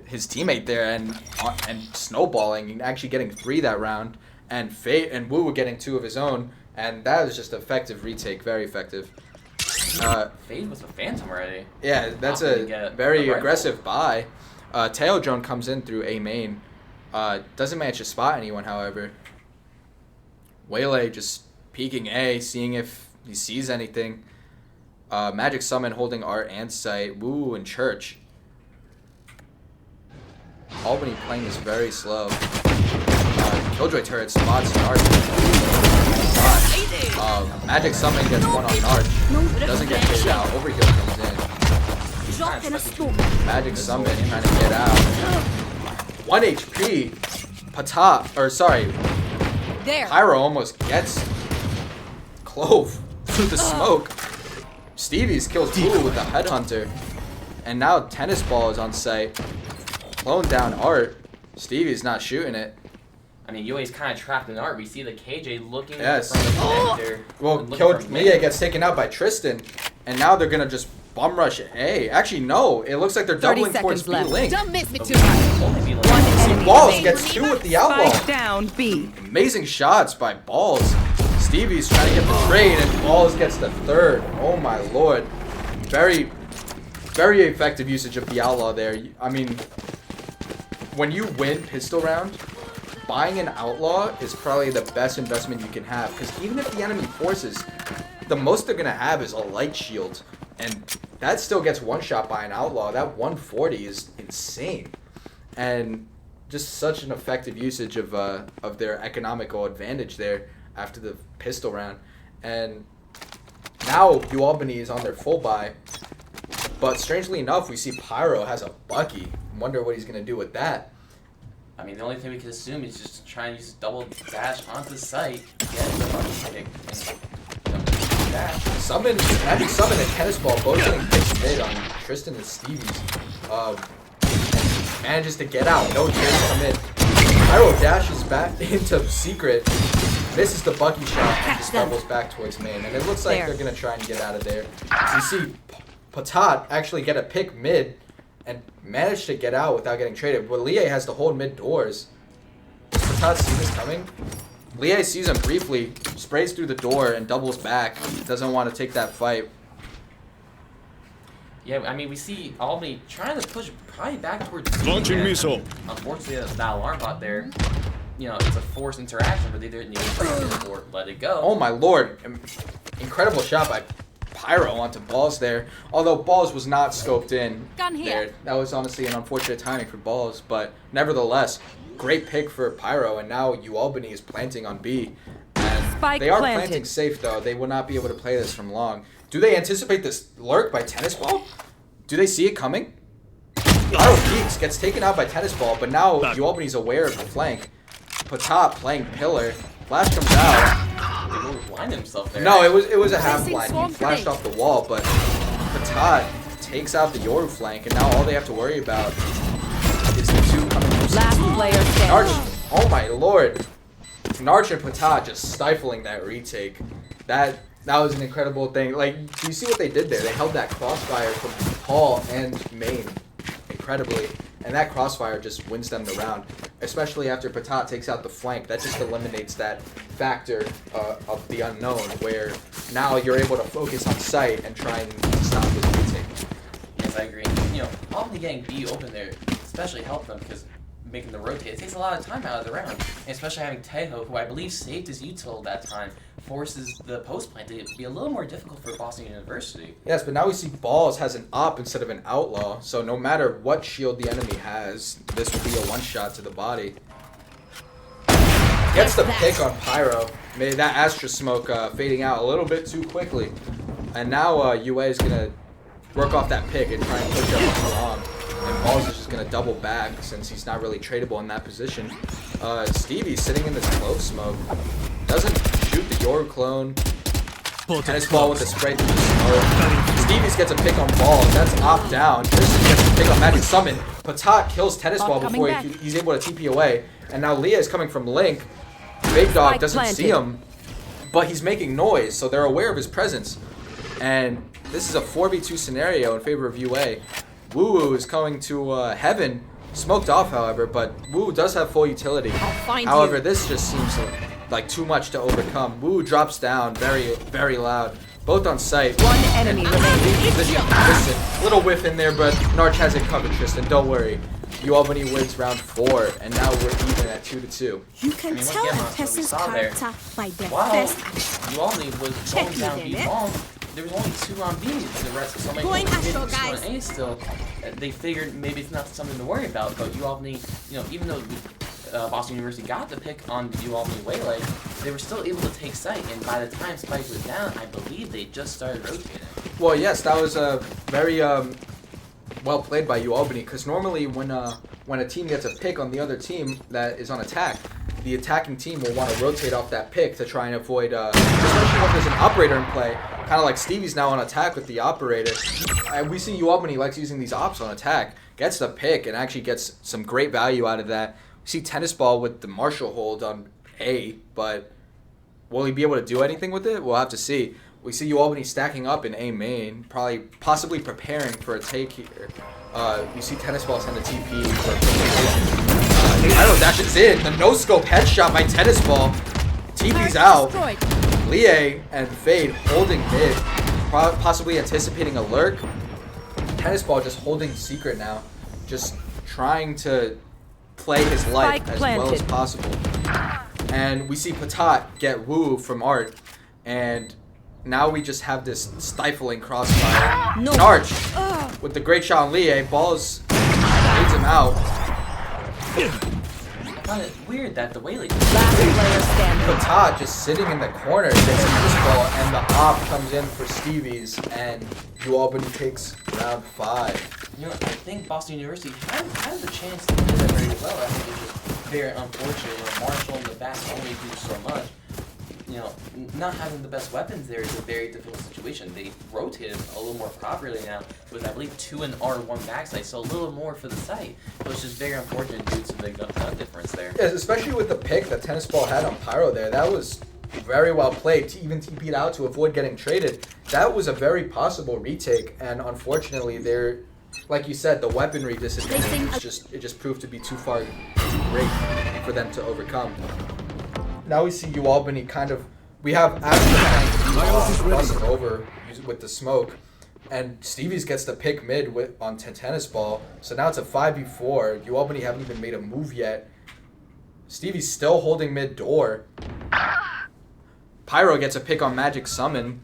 his teammate there and snowballing and actually getting 3 that round, and Fate and Wu were getting 2 of his own, and that was just effective retake, very effective. Fade with the Phantom already. Yeah, that's a very aggressive buy. Tail Drone comes in through A main. Doesn't manage to spot anyone, however. Waylay just peeking A, seeing if he sees anything. Magic Summon holding Art and Sight. Woo and Church. Albany playing this very slow. Killjoy turret spots Narch. Magic Summon gets 1 on Narch. Doesn't get paid out. Overheal comes in. Magic Summon trying to get out. 1 HP. Pyro almost gets Clove through the smoke. Stevie's kills Blue with the Headhunter. And now Tennis Ball is on site. Slowing down Art. Stevie's not shooting it. I mean, UA's kind of trapped in art. We see the KJ looking Yes. from the connector. Well, and looking Killed from Leah mid. gets taken out by Tristan, and now they're gonna just bum rush A. Actually, no. It looks like they're 30 doubling towards seconds left. B Link. Don't miss me But too much. only be like- One See, enemy Balls remaining. gets 2 with the outlaw. Spike down B. Amazing shots by Balls. Stevie's trying to get the trade, and Balls gets the third. Oh my lord. Very, very effective usage of the outlaw there. I mean, when you win pistol round, buying an outlaw is probably the best investment you can have, because even if the enemy forces, the most they're going to have is a light shield, and that still gets one shot by an outlaw. That 140 is insane, and just such an effective usage of their economical advantage there after the pistol round. And now UAlbany is on their full buy, but strangely enough, we see Pyro has a Bucky. Wonder what he's going to do with that. I mean, the only thing we can assume is just try and use double dash onto the site, get the money pick, and dash. Magic Summon and Tennis Ball both getting pitched mid on Tristan and Stevie's. Manages to get out, no chance come in. Pyro dashes back into Secret, misses the Bucky shot, and just doubles back towards main. And it looks like they're going to try and get out of there. You see Patat actually get a pick mid and manage to get out without getting traded. But Lie has to hold mid doors. Does Patat see this coming? Lie sees him briefly, sprays through the door, and doubles back. Doesn't want to take that fight. Yeah, I mean, we see Albany trying to push probably back towards B Launching here. missile. Unfortunately, that alarm bot there, you know, it's a forced interaction, but they didn't need to break it or let it go. Oh my lord. Incredible shot by Pyro onto Balls there. Although Balls was not scoped in Gun here. there. That was honestly an unfortunate timing for Balls. But nevertheless, great pick for Pyro. And now UAlbany is planting on B. And Spike they are planted. planting safe though. They will not be able to play this from long. Do they anticipate this lurk by Tennis Ball? Do they see it coming? Pyro peeks, gets taken out by Tennis Ball. But now UAlbany's aware of the flank. Patat playing Pillar. Flash comes out. They will blind himself there. No, it was a half Pressing blind. He swarm flashed grenade. off the wall, but Patat takes out the Yoru flank, and now all they have to worry about is the two coming from Last CT. player Narch, standing. oh my lord. Narch and Patat just stifling that retake. That was an incredible thing. Like, do you see what they did there? They held that crossfire from Paul and Main incredibly, and that crossfire just wins them the round. Especially after Patat takes out the flank, that just eliminates that factor of the unknown, where now you're able to focus on sight and try and stop this retake. Yes, I agree. You know, Albany getting B open there especially helped them because making the rotate, it takes a lot of time out of the round. And especially having Tejo, who I believe saved his util that time, forces the post plant to be a little more difficult for Boston University. Yes, but now we see Balls has an op instead of an outlaw, so no matter what shield the enemy has, this will be a one-shot to the body. Gets the pick on Pyro. Made that Astra smoke fading out a little bit too quickly. And now UA is going to work off that pick and try and push up on long. And Balls is just going to double back since he's not really tradable in that position. Stevie's sitting in this clove smoke. Doesn't shoot the Yoru clone. Tennis Ball with a spray through the smoke. Stevie's gets a pick on Balls. That's off down. Tristan gets a pick on Magic Summon. Patat kills Tennis Ball Coming before back. he's able to TP away. And now Leah is coming from Link. Big Dog Spike doesn't see planted. him, but he's making noise, so they're aware of his presence. And this is a 4v2 scenario in favor of UA. Woo Woo is coming to Heaven. Smoked off, however, but Woo does have full utility. find However, you. this just seems like too much to overcome. Woo drops down very, very loud. Both on site. One enemy And remaining. Listen, little whiff in there, but Narch has it covered, Tristan. Don't worry. UAlbany wins round 4, and now we're even at 2-2. You I can mean, tell once again, a what we person's saw there, character by their Wow, first action. UAlbany was Check going me down then, B eh? long. There was only 2 on B, the rest so many Going Astro, on guys. A still. They figured maybe it's not something to worry about, but UAlbany, you know, even though Boston University got the pick on the UAlbany Waylay, they were still able to take sight, and by the time Spike was down, I believe they just started rotating. Well, yes, that was very well played by UAlbany, because normally when a team gets a pick on the other team that is on attack, the attacking team will want to rotate off that pick to try and avoid, especially if there's an operator in play, kind of like Stevie's now on attack with the operator. And we see UAlbany likes using these ops on attack, gets the pick, and actually gets some great value out of that. see Tennis Ball with the Marshall hold on A, but will he be able to do anything with it? We'll have to see. We see UAlbany stacking up in A main, possibly preparing for a take here. We see Tennis Ball send a TP for a quick Pyro dashes in. The no-scope headshot by Tennis Ball. TP's out. Lie and Fade holding mid, possibly anticipating a lurk. Tennis Ball just holding secret now, just trying to play his life as well as possible. And we see Patat get woo from Art, and now we just have this stifling crossfire. Narch with the great shot on Lie. Balls fades him out. I find it weird that the way like Patat just sitting in the corner gets this ball, and the op comes in for Stevie's, and UAlbany takes round 5. You know, I think Boston University had the chance to do that very well. I think it's just very unfortunate. You know, Marshall in the back only do so much. You know, not having the best weapons there is a very difficult situation. They rotated a little more properly now with, I believe, 2 and R1 backside, so a little more for the site. But it's just very unfortunate due to the gun difference there. Yeah, especially with the pick that Tennis Ball had on Pyro there. That was very well played. To even TP'd out to avoid getting traded. That was a very possible retake, and unfortunately, they're, like you said, the weaponry disadvantage just proved to be too great for them to overcome. Now we see UAlbany we have Astra crossing over with the smoke, and Stevie's gets the pick mid on Tennis Ball. So now it's a 5v4. UAlbany haven't even made a move yet. Stevie's still holding mid door. Pyro gets a pick on Magic Summon.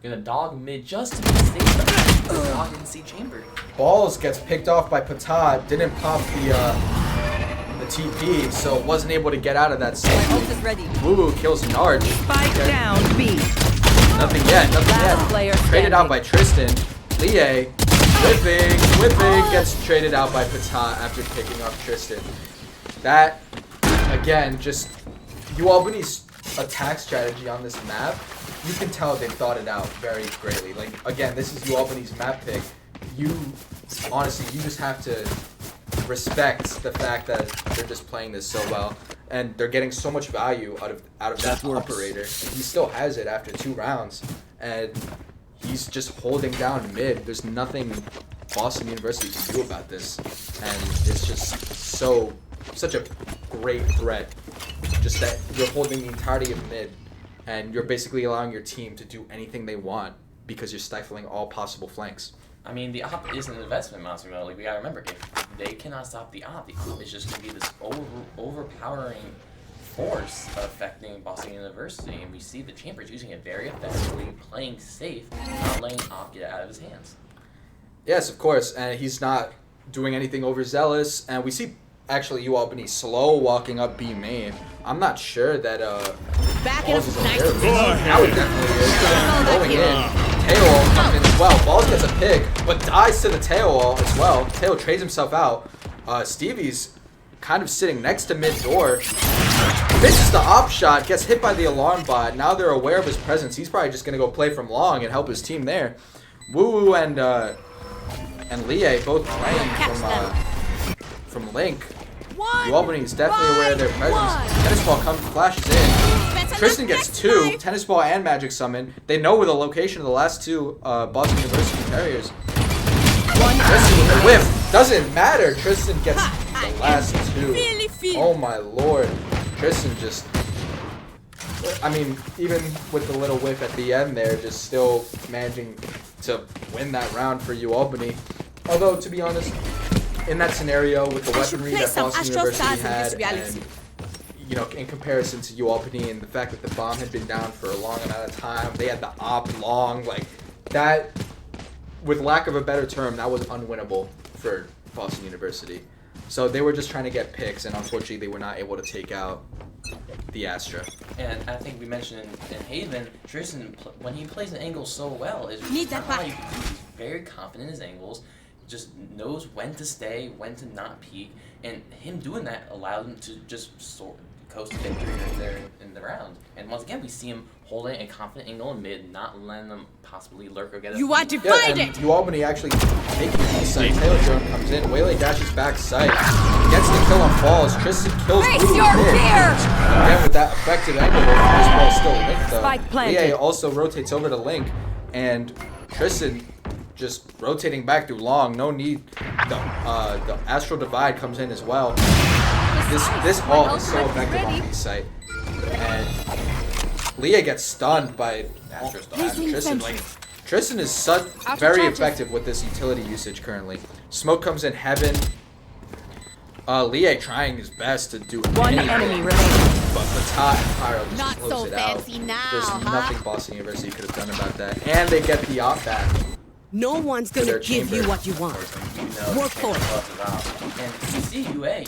Gonna dog mid just to be safe. Dog in C chamber. Balls gets picked off by Patat. Didn't pop the TP, so wasn't able to get out of that safely. Woo kills Narch. Spike down B. Nothing yet. Traded out by Tristan. Lie whipping gets traded out by Patat after picking off Tristan. That again, just UAlbany's attack strategy on this map. You can tell they thought it out very greatly. Like again, this is UAlbany's map pick. Honestly, you just have to respect the fact that they're just playing this so well, and they're getting so much value out of that operator. And he still has it after 2 rounds, and he's just holding down mid. There's nothing Boston University can do about this, and it's just such a great threat. Just that you're holding the entirety of mid, and you're basically allowing your team to do anything they want because you're stifling all possible flanks. I mean, the op is an investment, Massimo. Like, we gotta remember, if they cannot stop the op it's just gonna be this overpowering force affecting Boston University. And we see the Chambers using it very effectively, playing safe, not letting op get out of his hands. Yes, of course, and he's not doing anything overzealous. And we see actually UAlbany slow walking up B main. I'm not sure that Balls is aware of this. Now it definitely is. Going in. Tail comes in as well. Balls gets a pick, but dies to the tail as well. Tail trades himself out. Stevie's kind of sitting next to mid door. Misses the op shot, gets hit by the alarm bot. Now they're aware of his presence. He's probably just gonna go play from long and help his team there. Woo and Lie both playing from Link. UAlbany is definitely aware of their presence. Tennis Ball flashes in. Tristan gets 2. Tennis Ball and Magic Summon. They know where the location of the last 2 Boston University carriers. Tristan with a whiff. Doesn't matter. Tristan gets the last 2. Oh my lord. Tristan just... I mean, even with the little whiff at the end there, just still managing to win that round for UAlbany. Although, to be honest, in that scenario with the weaponry that Boston University had, and you know, in comparison to UAlbany and the fact that the bomb had been down for a long amount of time, they had the op long, like that, with lack of a better term, that was unwinnable for Boston University. So they were just trying to get picks, and unfortunately they were not able to take out the Astra. And I think we mentioned in Haven, Tristan, when he plays an angle so well, is he's very confident in his angles, just knows when to stay, when to not peek, and him doing that allowed him to just coast to victory right there in the round. And once again, we see him holding a confident angle in mid, not letting them possibly lurk or get You want to Yeah, find and it! UAlbany actually taking the site. Taylor drone comes in. Waylay dashes back site. Gets the kill on falls. Tristan kills Face Blue your mid. fear! Again with that effective angle, this ball still linked though. Spike planted. EA also rotates over to Link, and Tristan just rotating back through long. No need. The Astral Divide comes in as well. This ball is so effective on B site, and Leah gets stunned by Tristan. Like, Tristan is very effective with this utility usage currently. Smoke comes in heaven. Leah trying his best to do One anything, enemy remaining. but Patat and Pyro just Not close so it out. fancy now, There's huh? nothing Boston University could have done about that, and they get the op back. No one's their gonna give chamber. you what you want. Work for it. And you see UA,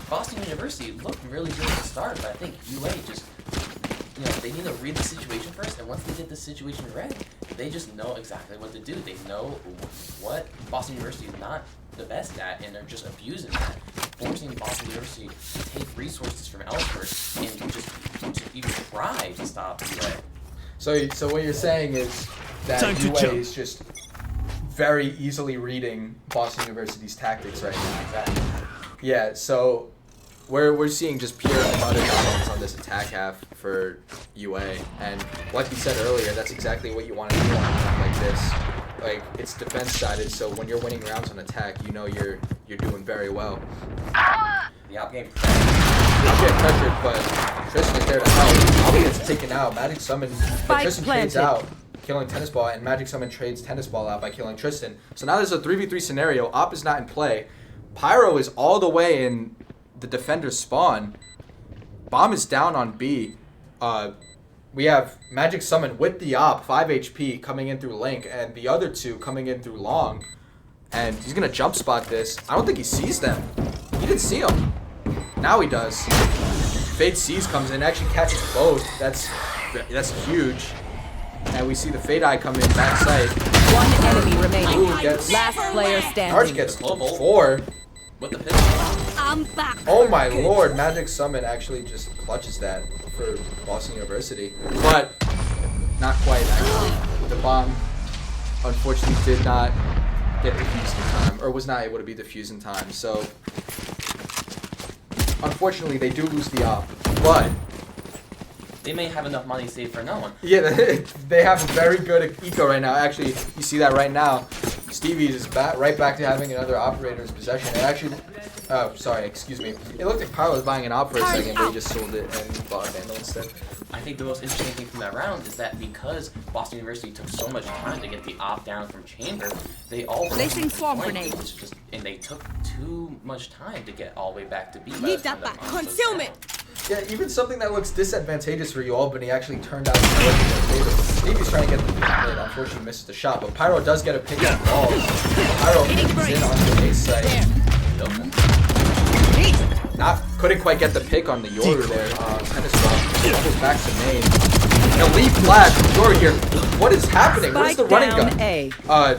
Boston University looked really good at the start, but I think UA just, they need to read the situation first, and once they get the situation read, they just know exactly what to do. They know what Boston University is not the best at, and they're just abusing that, forcing Boston University to take resources from elsewhere and just to even try to stop UA. So what you're saying is that UA is just very easily reading Boston University's tactics right now. Exactly. Yeah, so we're seeing just pure and utter dominance on this attack half for UA, and like we said earlier, that's exactly what you want to do on a map like this. Like, it's defense sided, so when you're winning rounds on attack, you know you're doing very well. The outgame You get pressured, but Tristan is there to help. Alvin gets taken out. Magic Summon, but Tristan trades out, killing Tennis Ball, and Magic Summon trades Tennis Ball out by killing Tristan. So now there's a 3v3 scenario. Op is not in play. Pyro is all the way in the defender's spawn. Bomb is down on B. We have Magic Summon with the Op, 5 HP, coming in through Link, and the other two coming in through Long. And he's going to jump spot this. I don't think he sees them. He didn't see them. Now he does. Fade Seas comes in, actually catches both. That's huge. And we see the Fade Eye come in backside. One enemy remaining. Ooh, gets Last player Arch standing. gets 4. with the pistol. I'm back. Oh my lord, Magic Summon actually just clutches that for Boston University. But not quite actually. The bomb unfortunately did not get defused in time, or was not able to be defused in time. So unfortunately they do lose the op, but They may have enough money saved for no one. yeah, they have a very good eco right now. Actually, you see that right now. Stevie's is right back to having another operator's possession. And actually, sorry, excuse me. It looked like Pyro was buying an op for a second, but he just sold it and bought a Vandal instead. I think the most interesting thing from that round is that because Boston University took so much time to get the op down from Chamber, they all were Placing swamp flanking, grenade. which just, and they took too much time to get all the way back to B. by Need the time that back. bomb was Consume down. it. Yeah, even something that looks disadvantageous for UAlbany actually turned out to be working in favor. Stevie's trying to get the mid, unfortunately misses the shot, but Pyro does get a pick on balls. Pyro comes in onto the base side. Couldn't quite get the pick on the Yoru there. Tennis Ball doubles back to main. Elite flash from Yoru here. What is happening? Where's the running gun? A.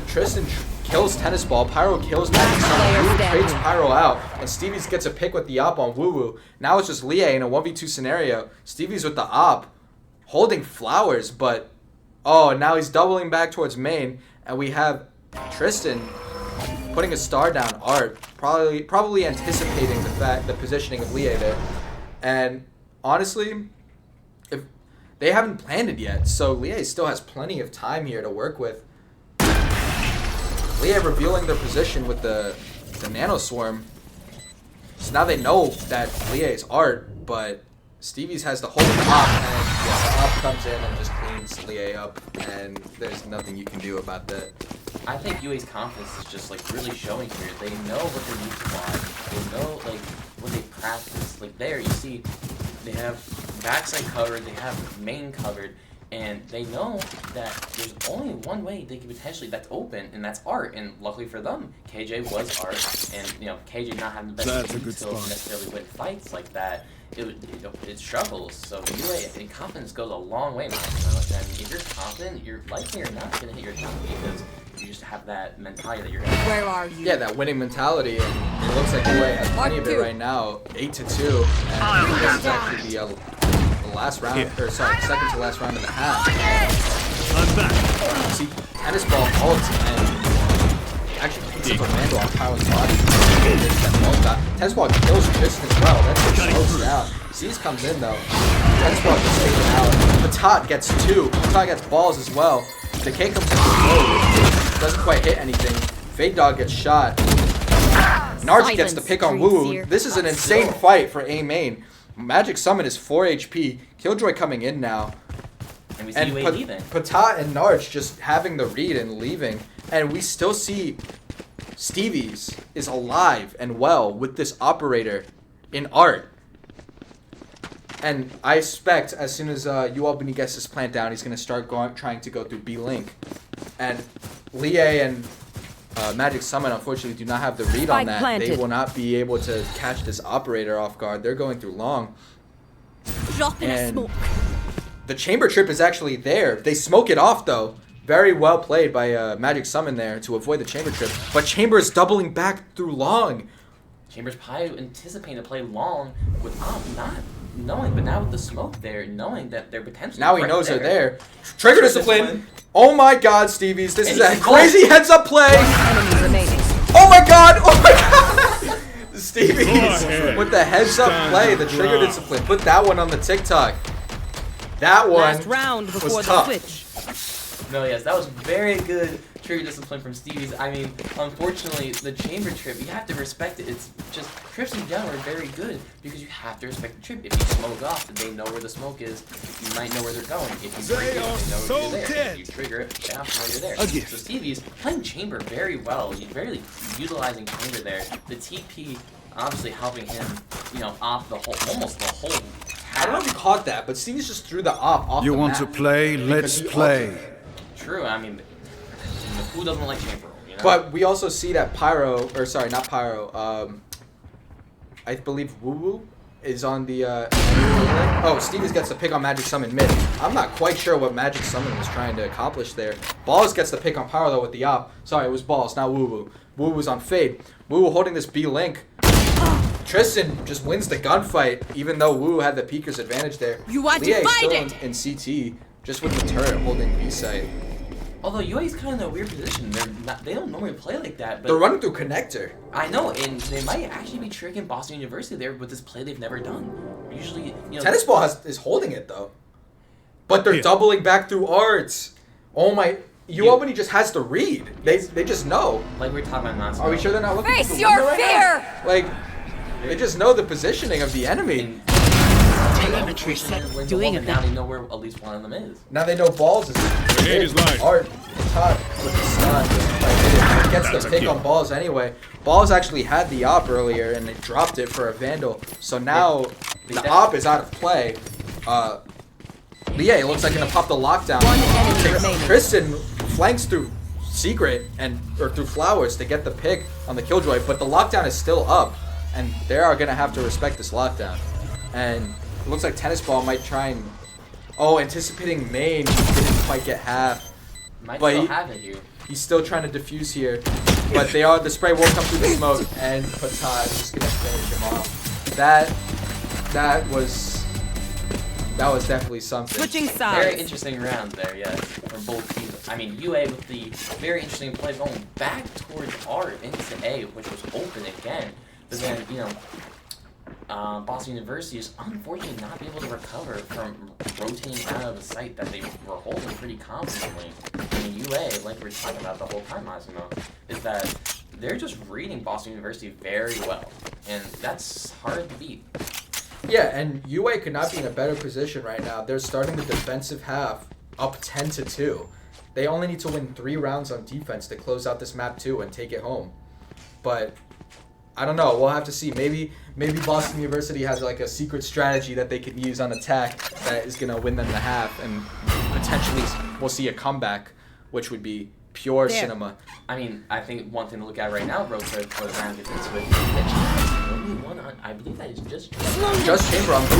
Tristan kills Tennis Ball. Pyro kills Magic Summon. Woo trades Pyro out. And Stevie's gets a pick with the op on Woo Woo. Now it's just Lie in a 1v2 scenario. Stevie's with the op, holding flowers, but oh, now he's doubling back towards main. And we have Tristan putting a star down Art, probably anticipating the positioning of Lie there. And honestly, if they haven't planned it yet, so Lie still has plenty of time here to work with. Lie revealing their position with the Nano Swarm. So now they know that Lie is Art, but Stevie's has the whole op, and yeah, the op comes in and just cleans Lie up, and there's nothing you can do about that. I think UA's confidence is just like really showing here. They know what they need to watch. They know like what they practice. Like there, you see, they have backside covered. They have main covered. And they know that there's only one way they can potentially that's open, and that's art. And luckily for them, KJ was art, and KJ not having the best team to necessarily win fights like that, it struggles. So UA, I think confidence goes a long way, man. And if you're confident, you're likely or not gonna hit your top because you just have that mentality that you're gonna. Where are you? Yeah, that winning mentality, and it looks like UA has plenty of it right now, 8-2, and this is actually the last round, or sorry, second to last round of the half. I'm back. See, tennis ball ults and actually picks up a Vandal on Kyle's body. Tennis ball kills Tristan as well. That's what slows down. C's comes in though. Tennis ball gets taken out. Patat gets 2. Patat gets balls as well. The K comes in low. Doesn't quite hit anything. Fade Dog gets shot. Narch gets the pick on Woo. This is an insane fight for A main. Magic Summon is 4 HP. Killjoy coming in now. And we see UA leaving. Patat and Narch just having the read and leaving. And we still see Stevie's is alive and well with this operator in art. And I expect as soon as UAlbany gets this plant down, he's going to start trying to go through B-Link. And Lie and Magic Summon unfortunately do not have the read on that. They will not be able to catch this operator off guard. They're going through long. And the chamber trip is actually there. They smoke it off though. Very well played by Magic Summon there to avoid the chamber trip. But Chamber is doubling back through long. Chamber's probably anticipating to play long with not knowing, but now with the smoke there, knowing that they're potentially now he knows they're there. Trigger discipline. Oh my God, Stevie's! This is a crazy heads-up play. Enemy remaining. Oh my God! Oh my God! Stevie's with the heads-up play, the trigger discipline. Put that one on the TikTok. That one Last round before was the tough. switch. No, yes, that was very good trigger discipline from Stevie's. I mean, unfortunately, the chamber trip, you have to respect it. It's just, trips in general are very good because you have to respect the trip. If you smoke off, they know where the smoke is. You might know where they're going. If you trigger it, they know you're there. If you trigger it, they also know you're there. So Stevie's playing chamber very well. He's very utilizing chamber there. The TP obviously helping him, off the whole, almost the whole half. I don't know if you caught that, but Stevie's just threw the op off You the want map to play? Let's play. True, I mean, who doesn't like chamber? But we also see that Pyro, or sorry, not Pyro, I believe Woo Woo is on the, oh, Stevie's gets the pick on Magic Summon mid. I'm not quite sure what Magic Summon was trying to accomplish there. Balls gets the pick on Pyro though with the op. Sorry, it was Balls, not Woo Woo. Woo Woo's on Fade. Woo Woo holding this B-Link. Tristan just wins the gunfight, even though Woo had the peeker's advantage there. You want Lie to fight still it? in CT, just with the turret holding B-site. Although UA's kind of in a weird position. They don't normally play like that. But They're running through connector. I know, and they might actually be tricking Boston University there with this play they've never done. Usually, Tennis Ball is holding it though, but they're doubling back through arts. Oh my! UAlbany just has to read. They just know. Like we were talking about nonsense. Are we sure they're not looking? Face your fear! Like they just know the positioning of the enemy. Telemetry set. Doing it now they know where at least one of them is. Now they know Balls is art top with the stun. It gets the pick on Balls anyway. Balls actually had the op earlier and they dropped it for a Vandal. So now the op is out of play. Lie looks like gonna pop the lockdown. One enemy remaining. Tristan flanks through Secret or through Flowers to get the pick on the Killjoy, but the lockdown is still up, and they are gonna have to respect this lockdown. And it looks like Tennis Ball might try and anticipating main, he didn't quite get half. Might But still have it here. He's still trying to defuse here, but the spray won't come through the smoke, and Patat is just gonna finish him off. That was definitely something. Switching sides. Very interesting round there, yes, from both teams. I mean, UA with the very interesting play going back towards R into A, which was open again. But then, Boston University is unfortunately not able to recover from rotating out of a site that they were holding pretty confidently. I mean, UA, like we were talking about the whole time, Massimo, is that they're just reading Boston University very well, and that's hard to beat. Yeah, and UA could not be in a better position right now. They're starting the defensive half up 10-2. They only need to win 3 rounds on defense to close out this map 2 and take it home. But I don't know. We'll have to see. Maybe Boston University has like a secret strategy that they can use on attack that is gonna win them the half, and potentially we'll see a comeback, which would be pure cinema. I mean, I think one thing to look at right now, real quick, for the round gets into it, that Chamber is the only one on, I believe that is just Chamber on B.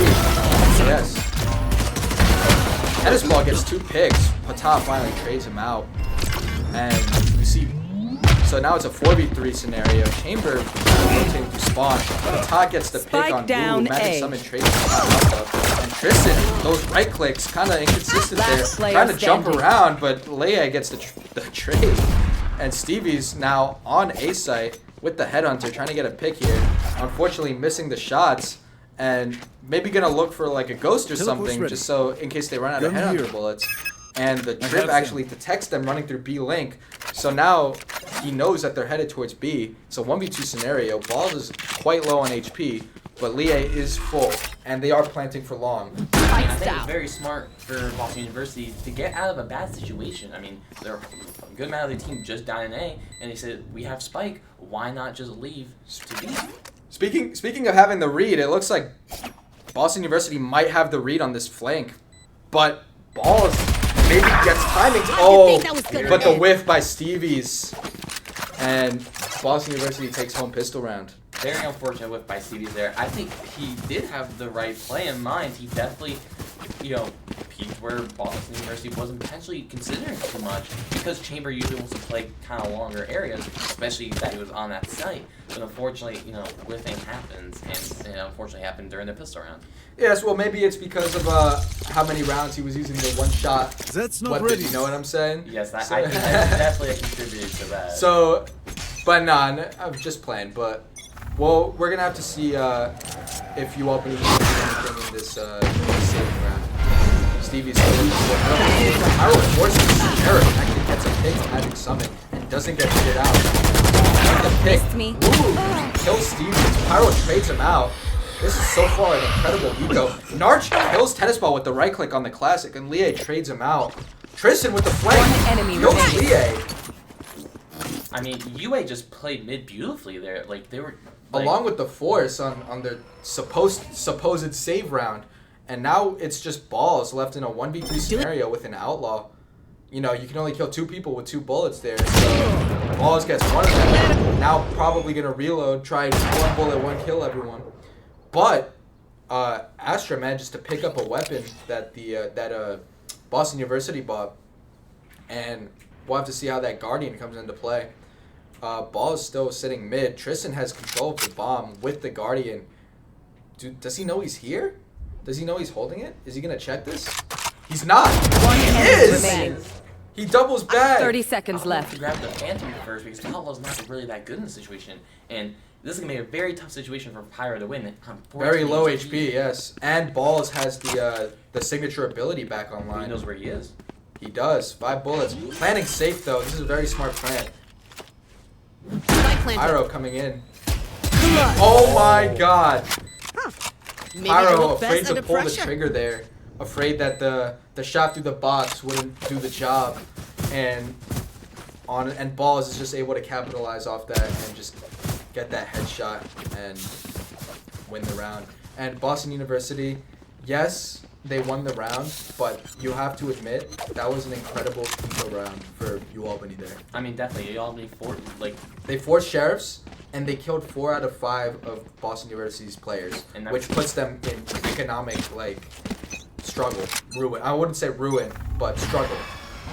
Yes. Tennis Ball gets 2 picks. Patah finally trades him out, and you see. So now it's a 4v3 scenario. Chamber rotating through spawn. Patah gets the pick on blue. Magic Summon trades Patah. And Tristan, those right clicks, kind of inconsistent there. Trying to jump around, but Leia gets the trade. And Stevie's now on A site with the Headhunter, trying to get a pick here. Unfortunately, missing the shots. And maybe going to look for like a ghost or something, just so in case they run out of Headhunter bullets. And the trip actually detects them running through B link. So now he knows that they're headed towards B. It's a 1v2 scenario. Balls is quite low on HP, but Lie is full, and they are planting for long. I think it's very smart for Boston University to get out of a bad situation. I mean, they're a good amount of the team just down in A, and they said, we have Spike, why not just leave to B? Speaking of having the read, it looks like Boston University might have the read on this flank, but Balls maybe gets timing. But the whiff by Stevie's, and Boston University takes home pistol round. Very unfortunate whiff by Stevie's there. I think he did have the right play in mind. He definitely, peaked where Boston University wasn't potentially considering too much, because Chamber usually wants to play kind of longer areas, especially that he was on that site. But unfortunately, whiffing happens, and it unfortunately happened during the pistol round. Yes, well, maybe it's because of how many rounds he was using the one-shot weapon, you know what I'm saying? Yes, I think that's definitely a contributor to that. So, but nah, I'm just playing, but, well, we're going to have to see if UAlbany can do anything in this saving round. Stevie's Pyro forces Eric actually gets a pick on Magic Summon and doesn't get shit out. The pick. Kills Stevie. Pyro trades him out. This is so far an incredible eco. Narch kills Tennis Ball with the right click on the classic, and Lie trades him out. Tristan with the flank kills Lie. I mean, UA just played mid beautifully there. Like, they were... Along with the force on their supposed save round. And now it's just Balls left in a 1v3 scenario with an outlaw. You can only kill 2 people with 2 bullets there. So Balls gets one of them. Now probably going to reload, try 1 bullet, 1 kill everyone. But Astra manages to pick up a weapon that Boston University bought. And we'll have to see how that Guardian comes into play. Ball is still sitting mid. Tristan has control of the bomb with the Guardian. Does he know he's here? Does he know he's holding it? Is he going to check this? He's not. He is! He doubles back. 30 seconds left. He grabbed the Phantom first because Pablo's not really that good in the situation. And this is going to be a very tough situation for Pyro to win. Very low HP, yes. And Balls has the signature ability back online. He knows where he is. He does. 5 bullets. Planning safe, though. This is a very smart plan. Pyro coming in. Oh my god. Pyro afraid to pull the trigger there. Afraid that the shot through the box wouldn't do the job. And Balls is just able to capitalize off that and just get that headshot and win the round. And Boston University, yes, they won the round, but you have to admit that was an incredible eco round for UAlbany there. I mean, definitely, UAlbany they forced sheriffs, and they killed 4 out of 5 of Boston University's players, which puts them in economic struggle, ruin. I wouldn't say ruin, but struggle,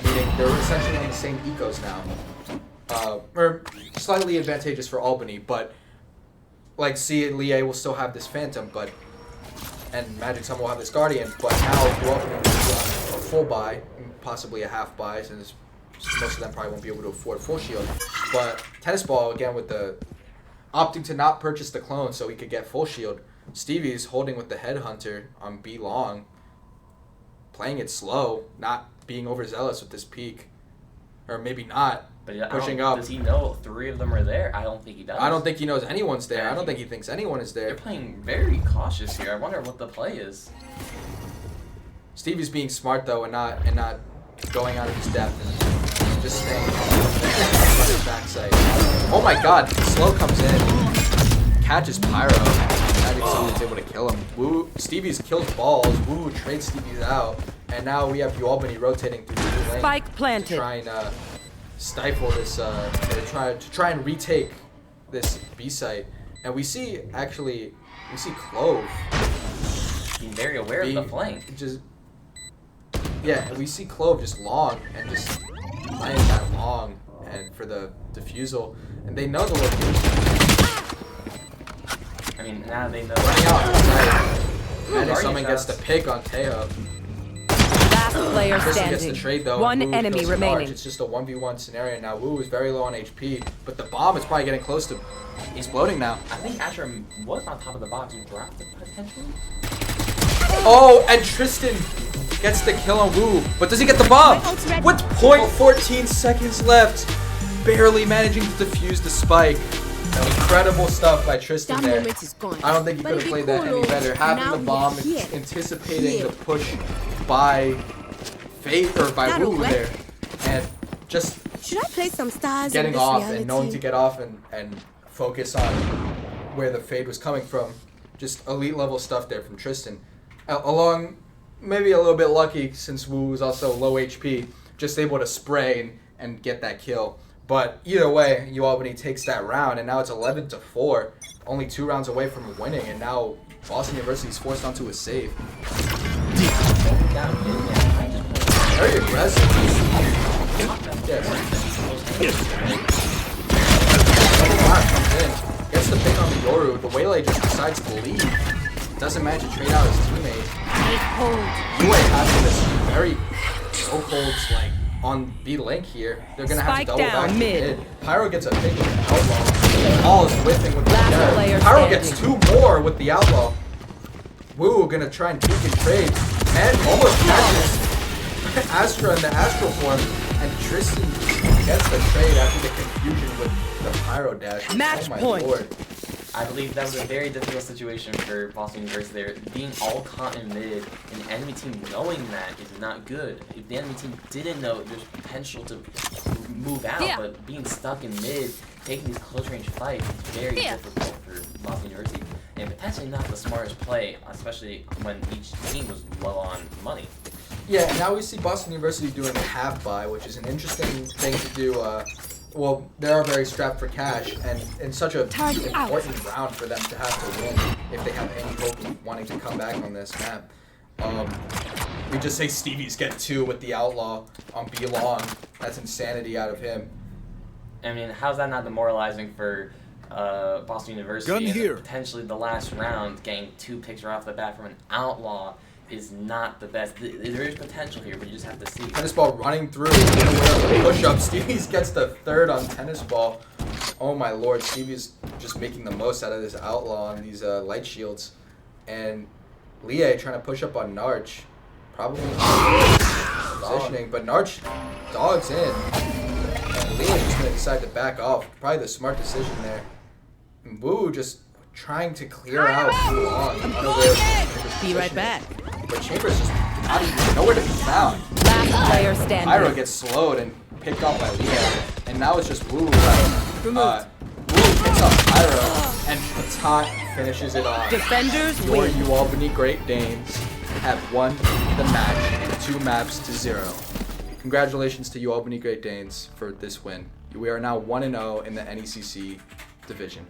meaning they're essentially on the same ecos now, or slightly advantageous for Albany, but C and Lie will still have this Phantom, and Magic Summon will have this Guardian, but now UAlbany will be on a full buy, possibly a half buy, since most of them probably won't be able to afford full shield. But Tennis Ball, again, with the opting to not purchase the clone so he could get full shield. Stevie's holding with the Headhunter on B long, playing it slow, not being overzealous with this peak. Or maybe not, but pushing up. Does he know 3 of them are there? I don't think he does. I don't think he knows anyone's there. I don't think he thinks anyone is there. They're playing very cautious here. I wonder what the play is. Stevie's being smart, though, and not going out of his depth and just staying on his backside. Oh my god, slow comes in. catches Pyro. Magic is able to kill him. Woo, Stevie's kills balls. Woo trades Stevie's out. And now we have UAlbany rotating through the lane Spike planted. to try and stifle this, or try and retake this B site. And we see Clove Being very aware of the flank. Yeah, we see Clove just long and just laying that long and for the defusal, and they know the location. I mean, now they know. Running out on site. And Guardian if someone gets shots. the pick on Teo, Last player Tristan gets the standing. trade though. One and Woo enemy kills Narch. remaining. It's just a 1v1 scenario now. Woo is very low on HP, but the bomb is probably getting close to exploding now. I think Asher was on top of the box and dropped it potentially. Oh, and Tristan gets the kill on Woo, but does he get the bomb? With 0.14 seconds left, barely managing to defuse the spike. Incredible stuff by Tristan there. I don't think he could have played that any better. Having the bomb, anticipating the push by Faith or by Woo there, and just Should I play some stars getting in this off reality? and knowing to get off and focus on where the fade was coming from. Just elite level stuff there from Tristan. Along, maybe a little bit lucky since Woo was also low HP, just able to spray and get that kill. But either way, UAlbany takes that round, and now it's 11-4, only 2 rounds away from winning, and now Boston University's forced onto a save. Very aggressive. Comes in, gets the pick on the Yoru. The Waylay just decides to leave. Doesn't manage to trade out his teammate. UA has this very chokeholds like on B link here. They're gonna have to Spike double down back to mid. Pyro gets a pick with the outlaw. All is whiffing with the Last Dead. player Pyro standing. gets 2 more with the outlaw. Woo gonna try and peek and trade. And almost catches Astra in the Astral form. And Tristan gets the trade after the confusion with the Pyro dash. Match oh my point. Lord. I believe that was a very difficult situation for Boston University there. Being all caught in mid, and the enemy team knowing that is not good. If the enemy team didn't know there's potential to move out, but being stuck in mid, taking these close range fights is very difficult for Boston University. And potentially not the smartest play, especially when each team was low on money. Yeah, now we see Boston University doing a half buy, which is an interesting thing to do. Well, they are very strapped for cash, and in such a important round for them to have to win if they have any hope of wanting to come back on this map. We just say Stevie's get 2 with the outlaw on B long. That's insanity out of him. I mean, how's that not demoralizing for Boston University? Gun And here. potentially the last round, getting 2 picks right off the bat from an outlaw is not the best. There is potential here, but you just have to see. Tennis ball running through, push up. Stevie's gets the 3rd on tennis ball. Oh my lord, Stevie's just making the most out of this outlaw and these light shields. And Lie trying to push up on Narch. Probably positioning, but Narch dogs in. And Lie's just going to decide to back off. Probably the smart decision there. And Woo just trying to clear out too long. Be right back. But Chambers just not even nowhere to be found. Last player standing. Pyro gets slowed and picked off by Leo, and now it's just Woo. Woo picks up Pyro, and Patat finishes it off. Defenders Your win. UAlbany Great Danes have won the match in 2 maps to 0. Congratulations to UAlbany Great Danes for this win. We are now 1-0 in the NECC division.